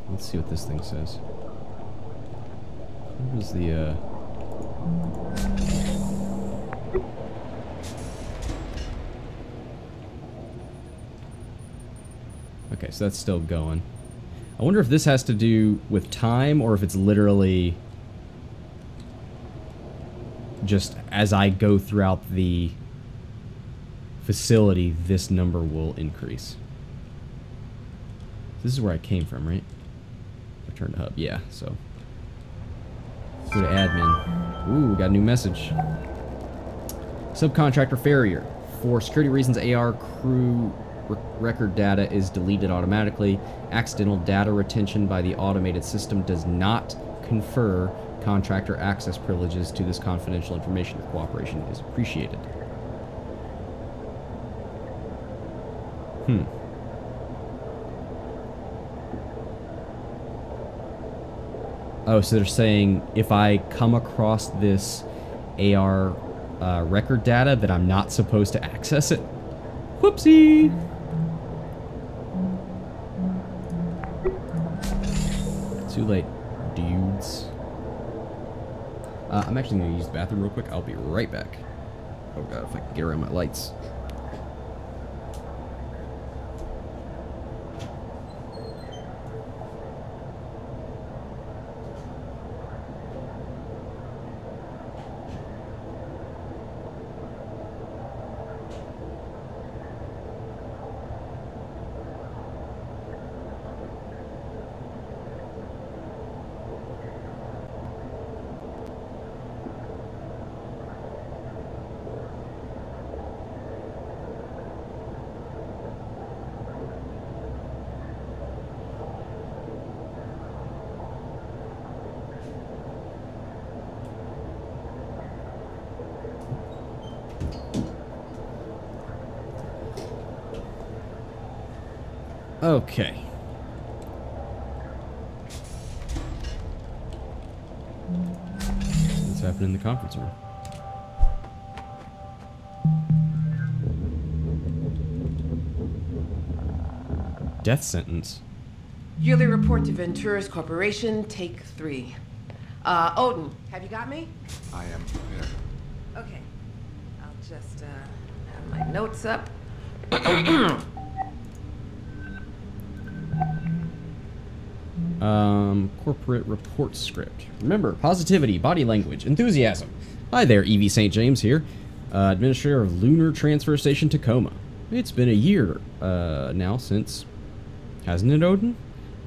Let's see what this thing says. What was the, Okay, so that's still going. I wonder if this has to do with time, or if it's literally... just as I go throughout the facility, this number will increase. This is where I came from, right? Return to hub. Yeah, so. Let's go to admin. Ooh, got a new message. Subcontractor failure. For security reasons, AR crew record data is deleted automatically. Accidental data retention by the automated system does not confer contractor access privileges to this confidential information. Your cooperation is appreciated. Oh, so they're saying if I come across this AR record data that I'm not supposed to access it. Whoopsie! Too late, dudes. I'm actually going to use the bathroom real quick. I'll be right back. Oh god, if I can get around my lights. Okay. What's happening in the conference room? Death sentence. Yearly report to Ventura's Corporation, take 3. Odin, have you got me? I am prepared. Okay. I'll just have my notes up. Corporate report script. Remember, positivity, body language, enthusiasm. Hi there, Evie St. James here, administrator of Lunar Transfer Station Tacoma. It's been a year now since, hasn't it, Odin?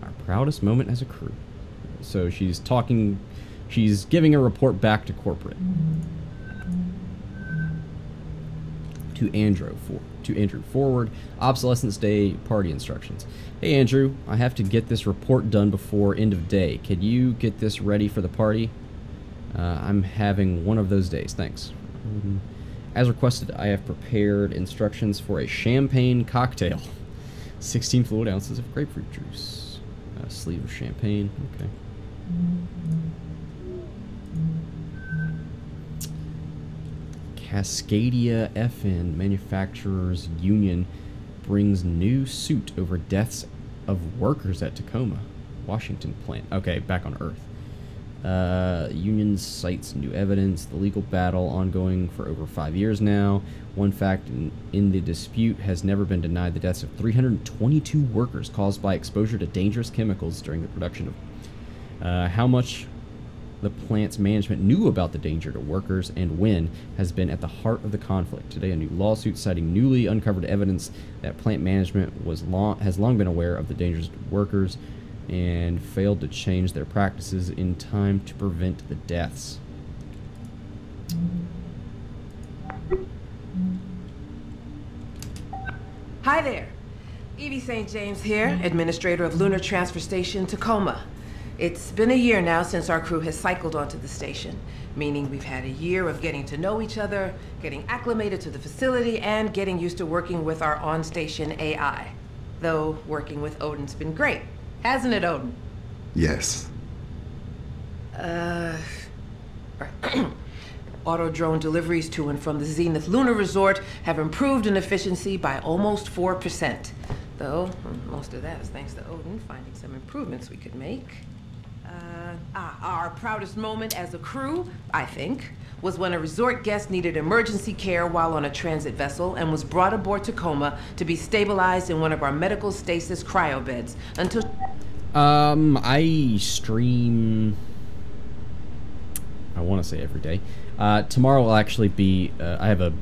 Our proudest moment as a crew. So she's talking, she's giving a report back to corporate. To Andrew forward, obsolescence day party instructions. Hey Andrew, I have to get this report done before end of day. Could you get this ready for the party? I'm having one of those days, thanks. As requested, I have prepared instructions for a champagne cocktail. 16 fluid ounces of grapefruit juice. A sleeve of champagne, okay. Cascadia FN Manufacturers Union brings new suit over deaths of workers at Tacoma, Washington plant. Okay, back on Earth. Union cites new evidence. The legal battle ongoing for over 5 years now. One fact in the dispute has never been denied: the deaths of 322 workers caused by exposure to dangerous chemicals during the production of. How much the plant's management knew about the danger to workers and when has been at the heart of the conflict. Today, a new lawsuit citing newly uncovered evidence that plant management has long been aware of the dangers to workers and failed to change their practices in time to prevent the deaths. Hi there. Evie St. James here, administrator of Lunar Transfer Station Tacoma. It's been a year now since our crew has cycled onto the station, meaning we've had a year of getting to know each other, getting acclimated to the facility, and getting used to working with our on-station AI. Though working with Odin's been great. Hasn't it, Odin? Yes. Auto drone deliveries to and from the Zenith Lunar Resort have improved in efficiency by almost 4%. Though, most of that is thanks to Odin finding some improvements we could make. Our proudest moment as a crew, I think, was when a resort guest needed emergency care while on a transit vessel and was brought aboard Tacoma to be stabilized in one of our medical stasis cryo beds until... I stream... I want to say every day. Tomorrow will actually be... I have a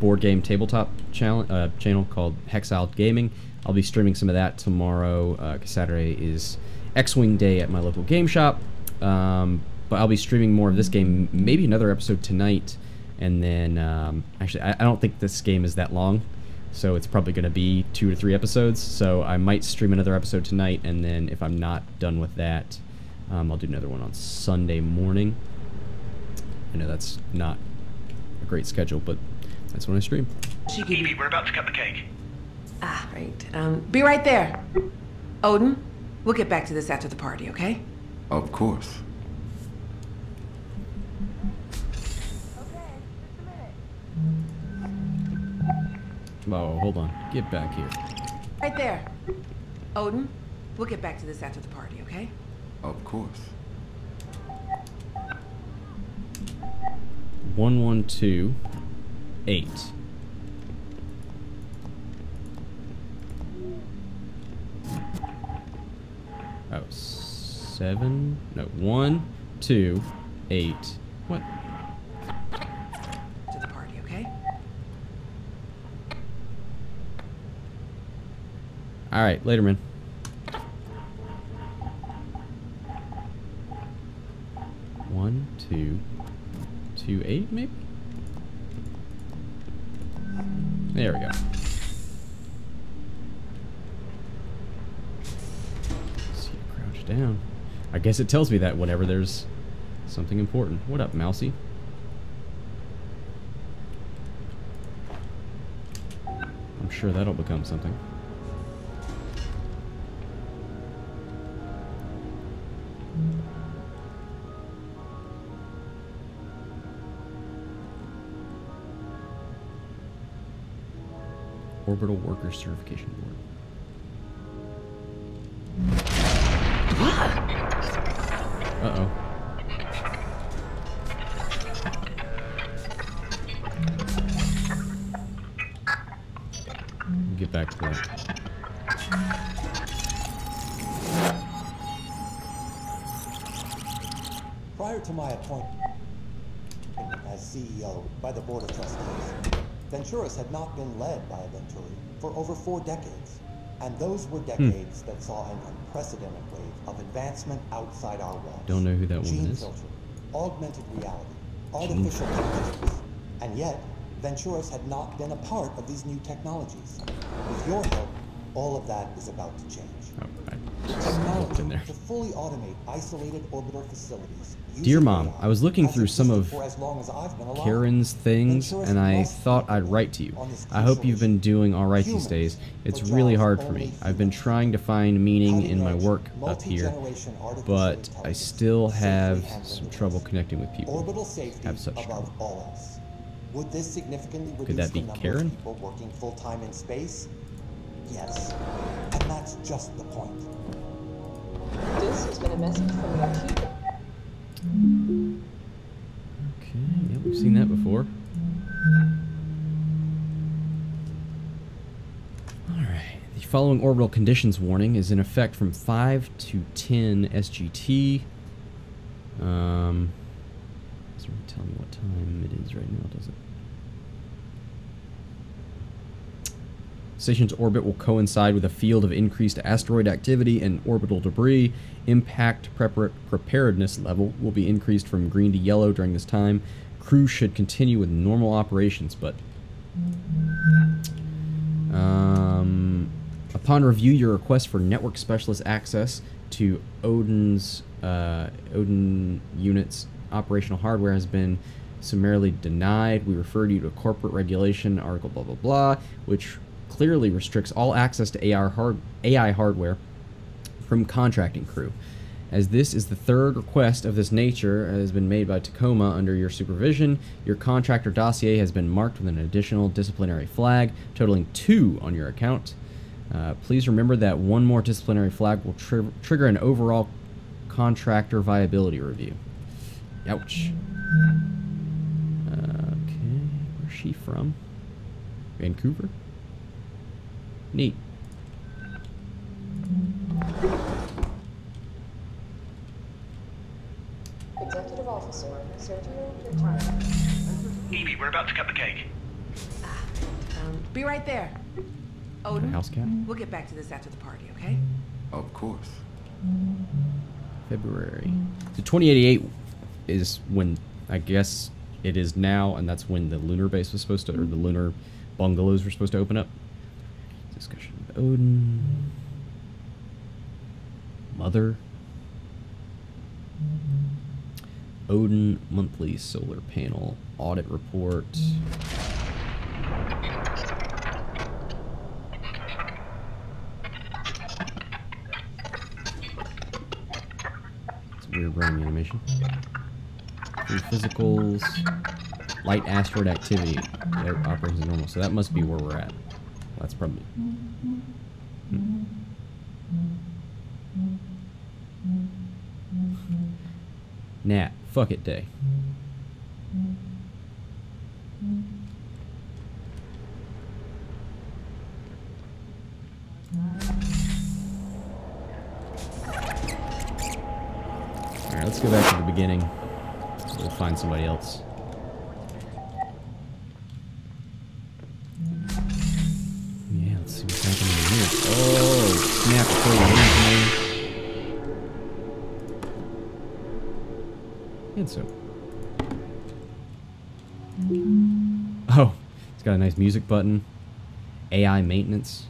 board game tabletop channel called Hexiled Gaming. I'll be streaming some of that tomorrow, because Saturday is X-Wing Day at my local game shop. But I'll be streaming more of this game, maybe another episode tonight, and then, actually, I don't think this game is that long, so it's probably going to be 2 to 3 episodes, so I might stream another episode tonight, and then if I'm not done with that, I'll do another one on Sunday morning. I know that's not a great schedule, but that's when I stream. Evie, we're about to cut the cake. Ah, right. Be right there. Odin, we'll get back to this after the party, okay? Of course. Oh, hold on. Get back here. Right there. Odin, we'll get back to this after the party, okay? Of course. 1128. Oh, 7. No, 1, 2, 8. What? To the party, okay? All right, later, man. One, 2, 2, 8, maybe. There we go. See you crouch down. I guess it tells me that whenever there's something important. What up, Mousy? I'm sure that'll become something. Orbital Workers Certification Board. Uh-oh. We'll get back to that. Prior to my appointment as CEO by the Board of Trustees, Venturis had not been led by a Venturi for over 4 decades. And those were decades that saw an unprecedented wave of advancement outside our walls. Don't know who that woman Gene is. filter, augmented reality, artificial intelligence. And yet, Venturis had not been a part of these new technologies. With your help, all of that is about to change. Technology to fully automate isolated orbital facilities. Dear Mom, I was looking through some of Karen's things, and I thought I'd write to you. I hope you've been doing alright these days. It's really hard for me. I've been trying to find meaning in my work up here, but I still have some trouble connecting with people. Orbital safety Have such above trouble. all else. Would this significantly Could reduce that be the number Karen? of people working full-time in space? Yes. And that's just the point. This has been a message from your chief. Okay, yeah, we've seen that before. Alright, the following orbital conditions warning is in effect from 5 to 10 SGT. Doesn't really tell me what time it is right now, does it? Station's orbit will coincide with a field of increased asteroid activity and orbital debris. Impact preparedness level will be increased from green to yellow during this time. Crew should continue with normal operations, but upon review, your request for network specialist access to Odin unit's operational hardware has been summarily denied. We refer you to corporate regulation article blah blah blah, which clearly restricts all access to AI hardware from contracting crew. As this is the third request of this nature has been made by Tacoma under your supervision, your contractor dossier has been marked with an additional disciplinary flag, totaling 2 on your account. Please remember that one more disciplinary flag will trigger an overall contractor viability review. Ouch. Okay, where's she from? Vancouver? Neat. Executive Officer Sergio Quintana. Evie, we're about to cut the cake. Be right there. Odin, house cat. we'll get back to this after the party, okay? Of course. February. So 2088 is when, I guess it is now, and that's when the lunar base was supposed to, or the lunar bungalows were supposed to open up. Discussion with Odin. Mother. Odin monthly solar panel audit report. It's a weird running animation. Three physicals. Light asteroid activity. Operations as normal. So that must be where we're at. That's probably. Nat, fuck it day. Alright, let's go back to the beginning. We'll find somebody else. Yeah, let's see what's happening here. Oh, snap, before you leave me. And so. Oh, it's got a nice music button. AI maintenance.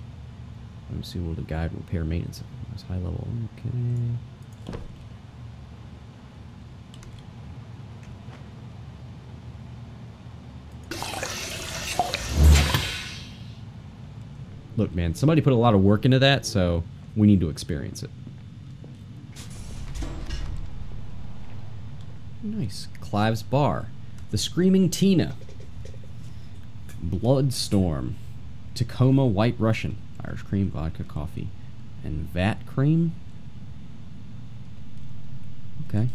I'm assuming we'll guide repair maintenance. That's high level. Okay. Look, man, somebody put a lot of work into that, so we need to experience it. Nice. Clive's Bar. The Screaming Tina. Bloodstorm. Tacoma White Russian. Irish cream, vodka, coffee. And vat cream? Okay.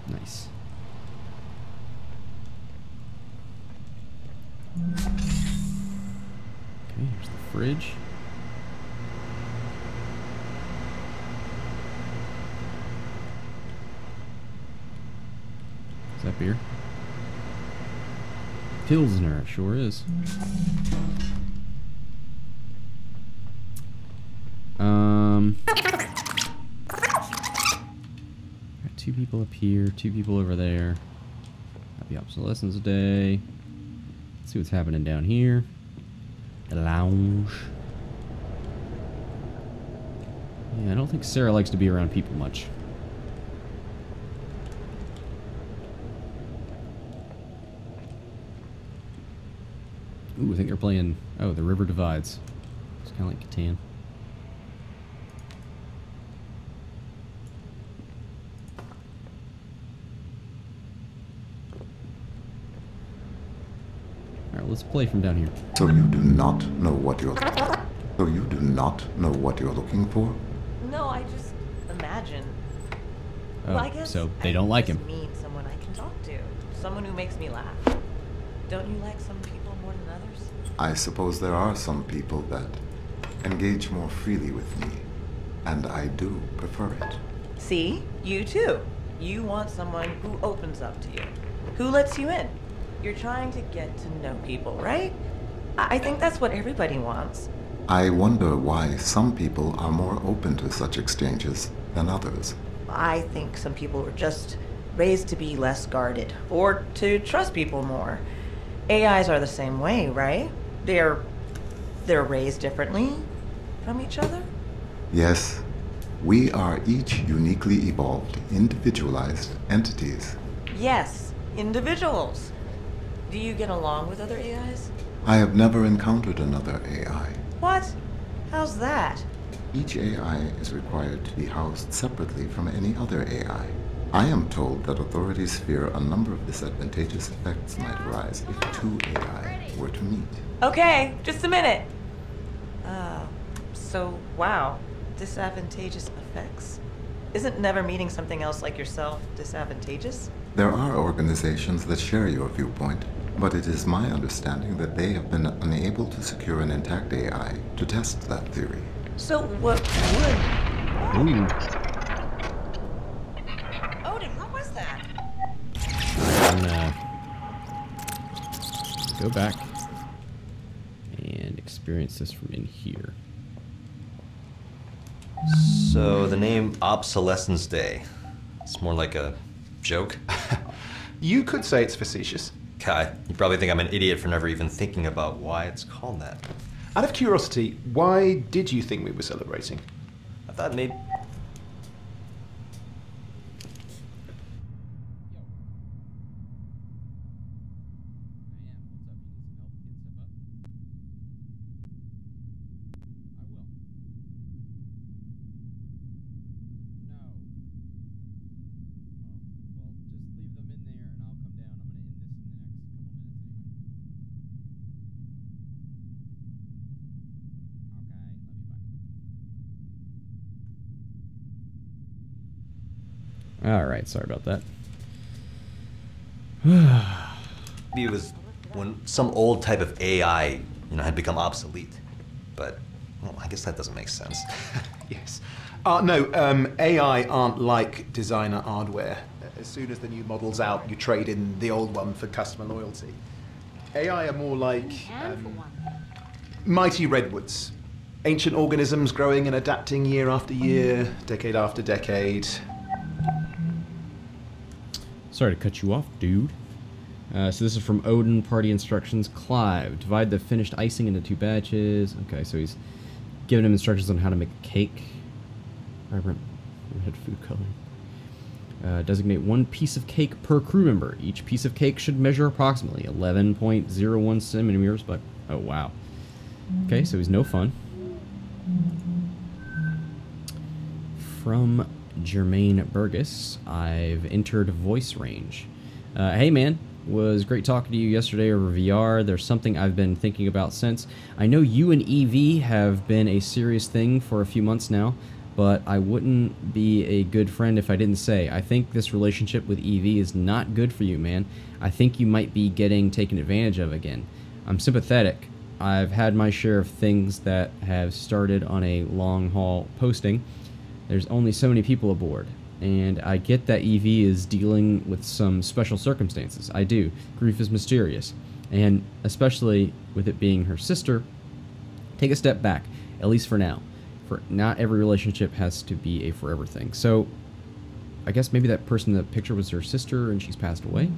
Nice. Okay, here's the fridge. Is that beer? Pilsner, it sure is. Got 2 people up here, 2 people over there. Happy obsolescence day. Let's see what's happening down here. The lounge. Yeah, I don't think Sarah likes to be around people much. Ooh, I think they're playing... Oh, the River Divides. It's kind of like Catan. Alright, let's play from down here. So you do not know what you're... So you do not know what you're looking for? No, I just imagine. Oh, Well, I guess so they don't like him. just mean someone I can talk to. Someone who makes me laugh. Don't you like some people more than others? I suppose there are some people that engage more freely with me, and I do prefer it. See? You too. You want someone who opens up to you. Who lets you in. You're trying to get to know people, right? I think that's what everybody wants. I wonder why some people are more open to such exchanges than others. I think some people are just raised to be less guarded, or to trust people more. AIs are the same way, right? They're raised differently from each other? Yes, we are each uniquely evolved, individualized entities. Yes, individuals. Do you get along with other AIs? I have never encountered another AI. What? How's that? Each AI is required to be housed separately from any other AI. I am told that authorities fear a number of disadvantageous effects might arise if 2 AI were to meet. Okay, just a minute. So, wow, disadvantageous effects? Isn't never meeting something else like yourself disadvantageous? There are organizations that share your viewpoint, but it is my understanding that they have been unable to secure an intact AI to test that theory. So what would... Ooh. Odin, what was that? I'm gonna go back and experience this from in here. So the name Obsolescence Day. It's more like a joke. You could say it's facetious. Kai, you probably think I'm an idiot for never even thinking about why it's called that. Out of curiosity, why did you think we were celebrating? I thought maybe... Alright, sorry about that. It was when some old type of AI, had become obsolete. But, well, I guess that doesn't make sense. Yes. No, AI aren't like designer hardware. As soon as the new model's out, you trade in the old one for customer loyalty. AI are more like mighty redwoods. Ancient organisms growing and adapting year after year, decade after decade. Sorry to cut you off, dude. So this is from Odin, party instructions. Clive, divide the finished icing into 2 batches. Okay, so he's giving him instructions on how to make a cake. Vibrant red food coloring. Designate 1 piece of cake per crew member. Each piece of cake should measure approximately 11.01 centimeters, but oh wow. Okay, so he's no fun. From Jermaine Burgess, I've entered voice range. Hey man, was great talking to you yesterday over VR. There's something I've been thinking about since. I know you and EV have been a serious thing for a few months now, but I wouldn't be a good friend if I didn't say, I think this relationship with EV is not good for you, man. I think you might be getting taken advantage of again. I'm sympathetic. I've had my share of things that have started on a long haul posting. There's only so many people aboard, and I get that EV is dealing with some special circumstances. I do. Grief is mysterious, and especially with it being her sister, take a step back, at least for now. For not every relationship has to be a forever thing. So, I guess maybe that person in the picture was her sister and she's passed away?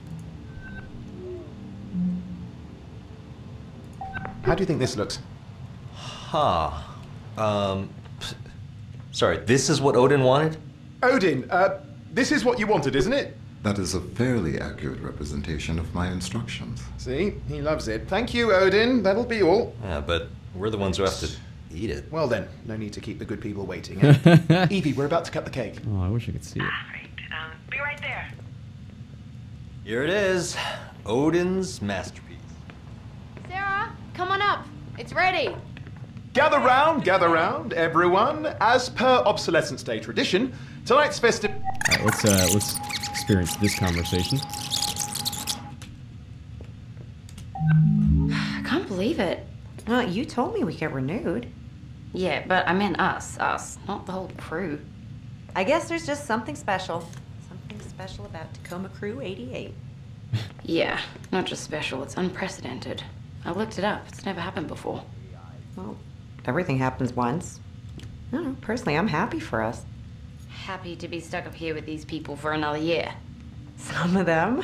How do you think this looks? Huh. Sorry, this is what Odin wanted? Odin, this is what you wanted, isn't it? That is a fairly accurate representation of my instructions. See? He loves it. Thank you, Odin. That'll be all. Yeah, but we're the ones who have to eat it. Well then, no need to keep the good people waiting. Eh? Evie, we're about to cut the cake. Oh, I wish I could see it. Right. Be right there. Here it is. Odin's masterpiece. Sarah, come on up. It's ready. Gather round, everyone. As per Obsolescence Day tradition, tonight's festive... Alright, let's experience this conversation. I can't believe it. Well, you told me we get renewed. Yeah, but I meant us, not the whole crew. I guess there's just something special. Something special about Tacoma Crew 88. Yeah, not just special, it's unprecedented. I looked it up. It's never happened before. Well, everything happens once. I don't know, personally, I'm happy for us. Happy to be stuck up here with these people for another year. Some of them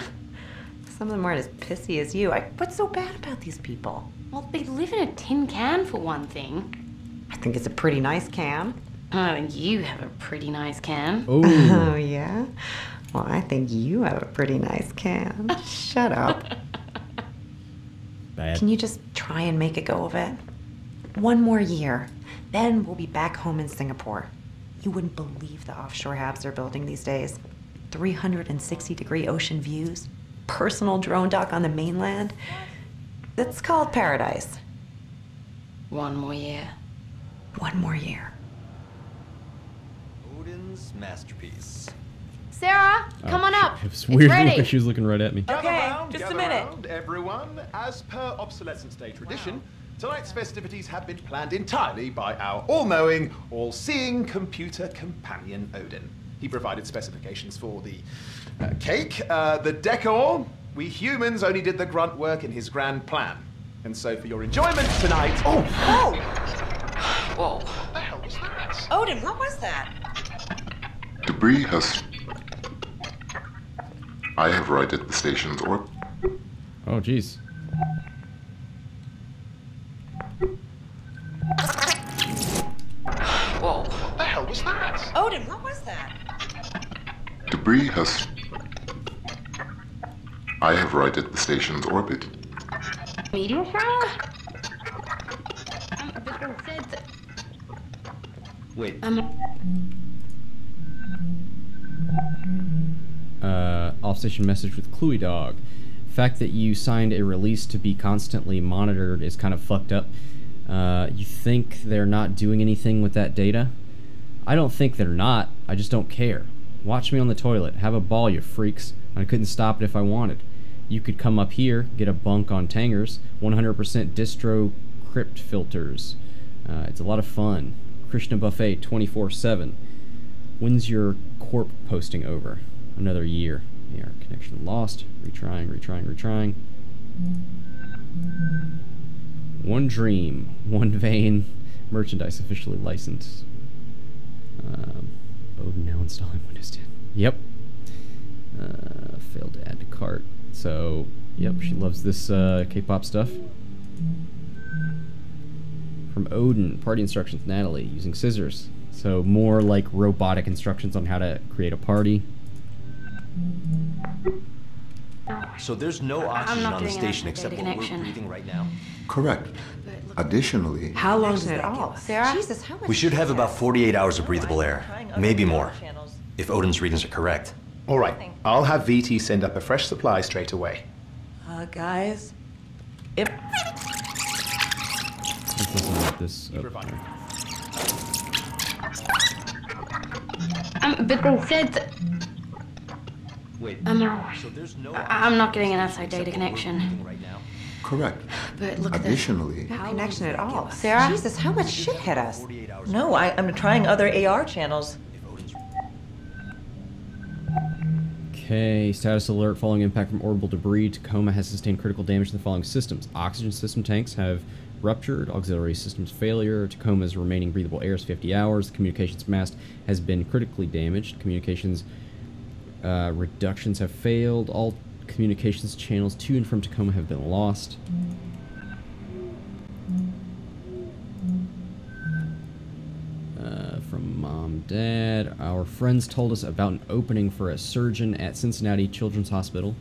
aren't as pissy as you. What's so bad about these people? Well, they live in a tin can for one thing. I think it's a pretty nice can. Oh, and you have a pretty nice can. Ooh. Oh, yeah? Well, I think you have a pretty nice can. Shut up. Bad. Can you just try and make a go of it? 1 more year. Then we'll be back home in Singapore. You wouldn't believe the offshore habs they're building these days. 360-degree ocean views. Personal drone dock on the mainland. It's called paradise. 1 more year. 1 more year. Odin's masterpiece. Sarah, come on up. It was It's weird. ready. She was looking right at me. Okay, just a minute. Everyone. As per Obsolescence Day tradition, Tonight's festivities have been planned entirely by our all-knowing, all-seeing computer companion, Odin. He provided specifications for the cake, the decor. We humans only did the grunt work in his grand plan. And so for your enjoyment tonight... Oh! Whoa. What the hell was that? Odin, what was that? Debris has... I have righted the station's orbit. Oh, jeez. Whoa. What the hell was that? Odin, what was that? Debris has... I have righted the station's orbit. Meteor shower? But they said that... Wait. Off-station message with Cluey Dog. Fact that you signed a release to be constantly monitored is kind of fucked up. You think they're not doing anything with that data? I don't think they're not. I just don't care. Watch me on the toilet. Have a ball, you freaks. I couldn't stop it if I wanted. You could come up here, get a bunk on Tangers, 100% distro crypt filters. It's a lot of fun. Krishna Buffet 24/7. When's your corp posting over? Another year. AR connection lost. Retrying. One dream, one vein. Merchandise officially licensed. Odin now installing Windows 10. Yep. Failed to add to cart. So, yep, she loves this K-pop stuff. From Odin, party instructions, Natalie, using scissors. So more like robotic instructions on how to create a party. So there's no oxygen on the station except what we're connection. breathing right now? Correct. Additionally, How long does it all? Sarah? Jesus, how much? We should have about 48 hours of breathable air. Maybe more. If Odin's readings are correct. All right, I'll have VT send up a fresh supply straight away. Guys, if Let's listen to this. Oh, But they said that... Wait. So there's no I'm not getting an outside data connection. right now. correct. But look at this. Additionally, no connection at all. Sarah? Jesus, how much shit hit us? No, I'm trying other AR channels. Okay, status alert. Following impact from orbital debris, Tacoma has sustained critical damage to the following systems. Oxygen system tanks have ruptured. Auxiliary systems failure. Tacoma's remaining breathable air is 50 hours. The communications mast has been critically damaged. Communications reductions have failed. All communications channels to and from Tacoma have been lost. From Mom, Dad, our friends told us about an opening for a surgeon at Cincinnati Children's Hospital,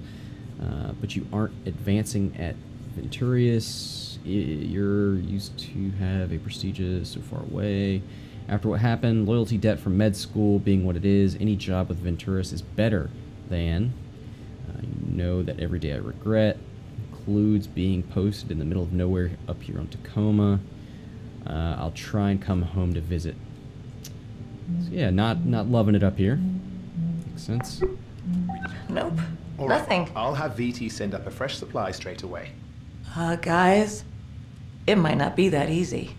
but you aren't advancing at Venturius. You're used to have a prestigious so far away. After what happened, loyalty debt from med school being what it is, any job with Venturis is better than. You know that every day I regret includes being posted in the middle of nowhere up here on Tacoma. I'll try and come home to visit. So yeah, not loving it up here. Makes sense. Nope. All right, Nothing. I'll have VT send up a fresh supply straight away. Guys, it might not be that easy.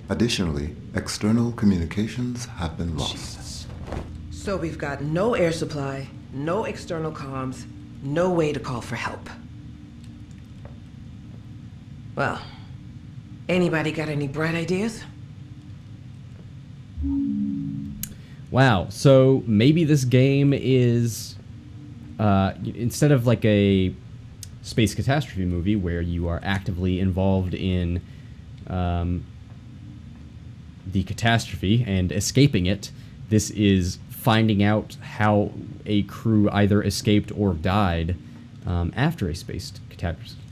additionally, external communications have been lost. Jesus. So we've got no air supply, no external comms, no way to call for help. Well, anybody got any bright ideas? Wow, so maybe this game is, instead of like a space catastrophe movie where you are actively involved in the catastrophe and escaping it, this is finding out how a crew either escaped or died after a space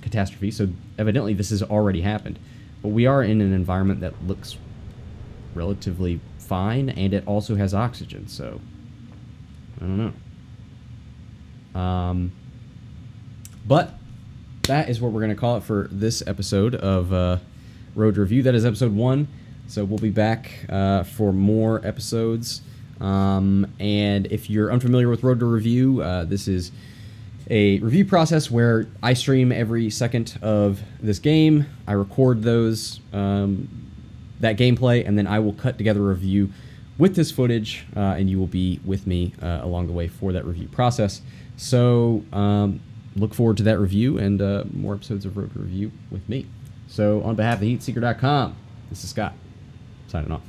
catastrophe. So evidently this has already happened. But we are in an environment that looks relatively fine, and it also has oxygen, so I don't know. But that is what we're going to call it for this episode of Road Review. That is episode 1, so we'll be back for more episodes. And if you're unfamiliar with Road to Review, this is a review process where I stream every second of this game. I record those that gameplay, and then I will cut together a review with this footage, and you will be with me along the way for that review process. So look forward to that review and more episodes of Road to Review with me. So on behalf of theheatseeker.com, this is Scott, signing off.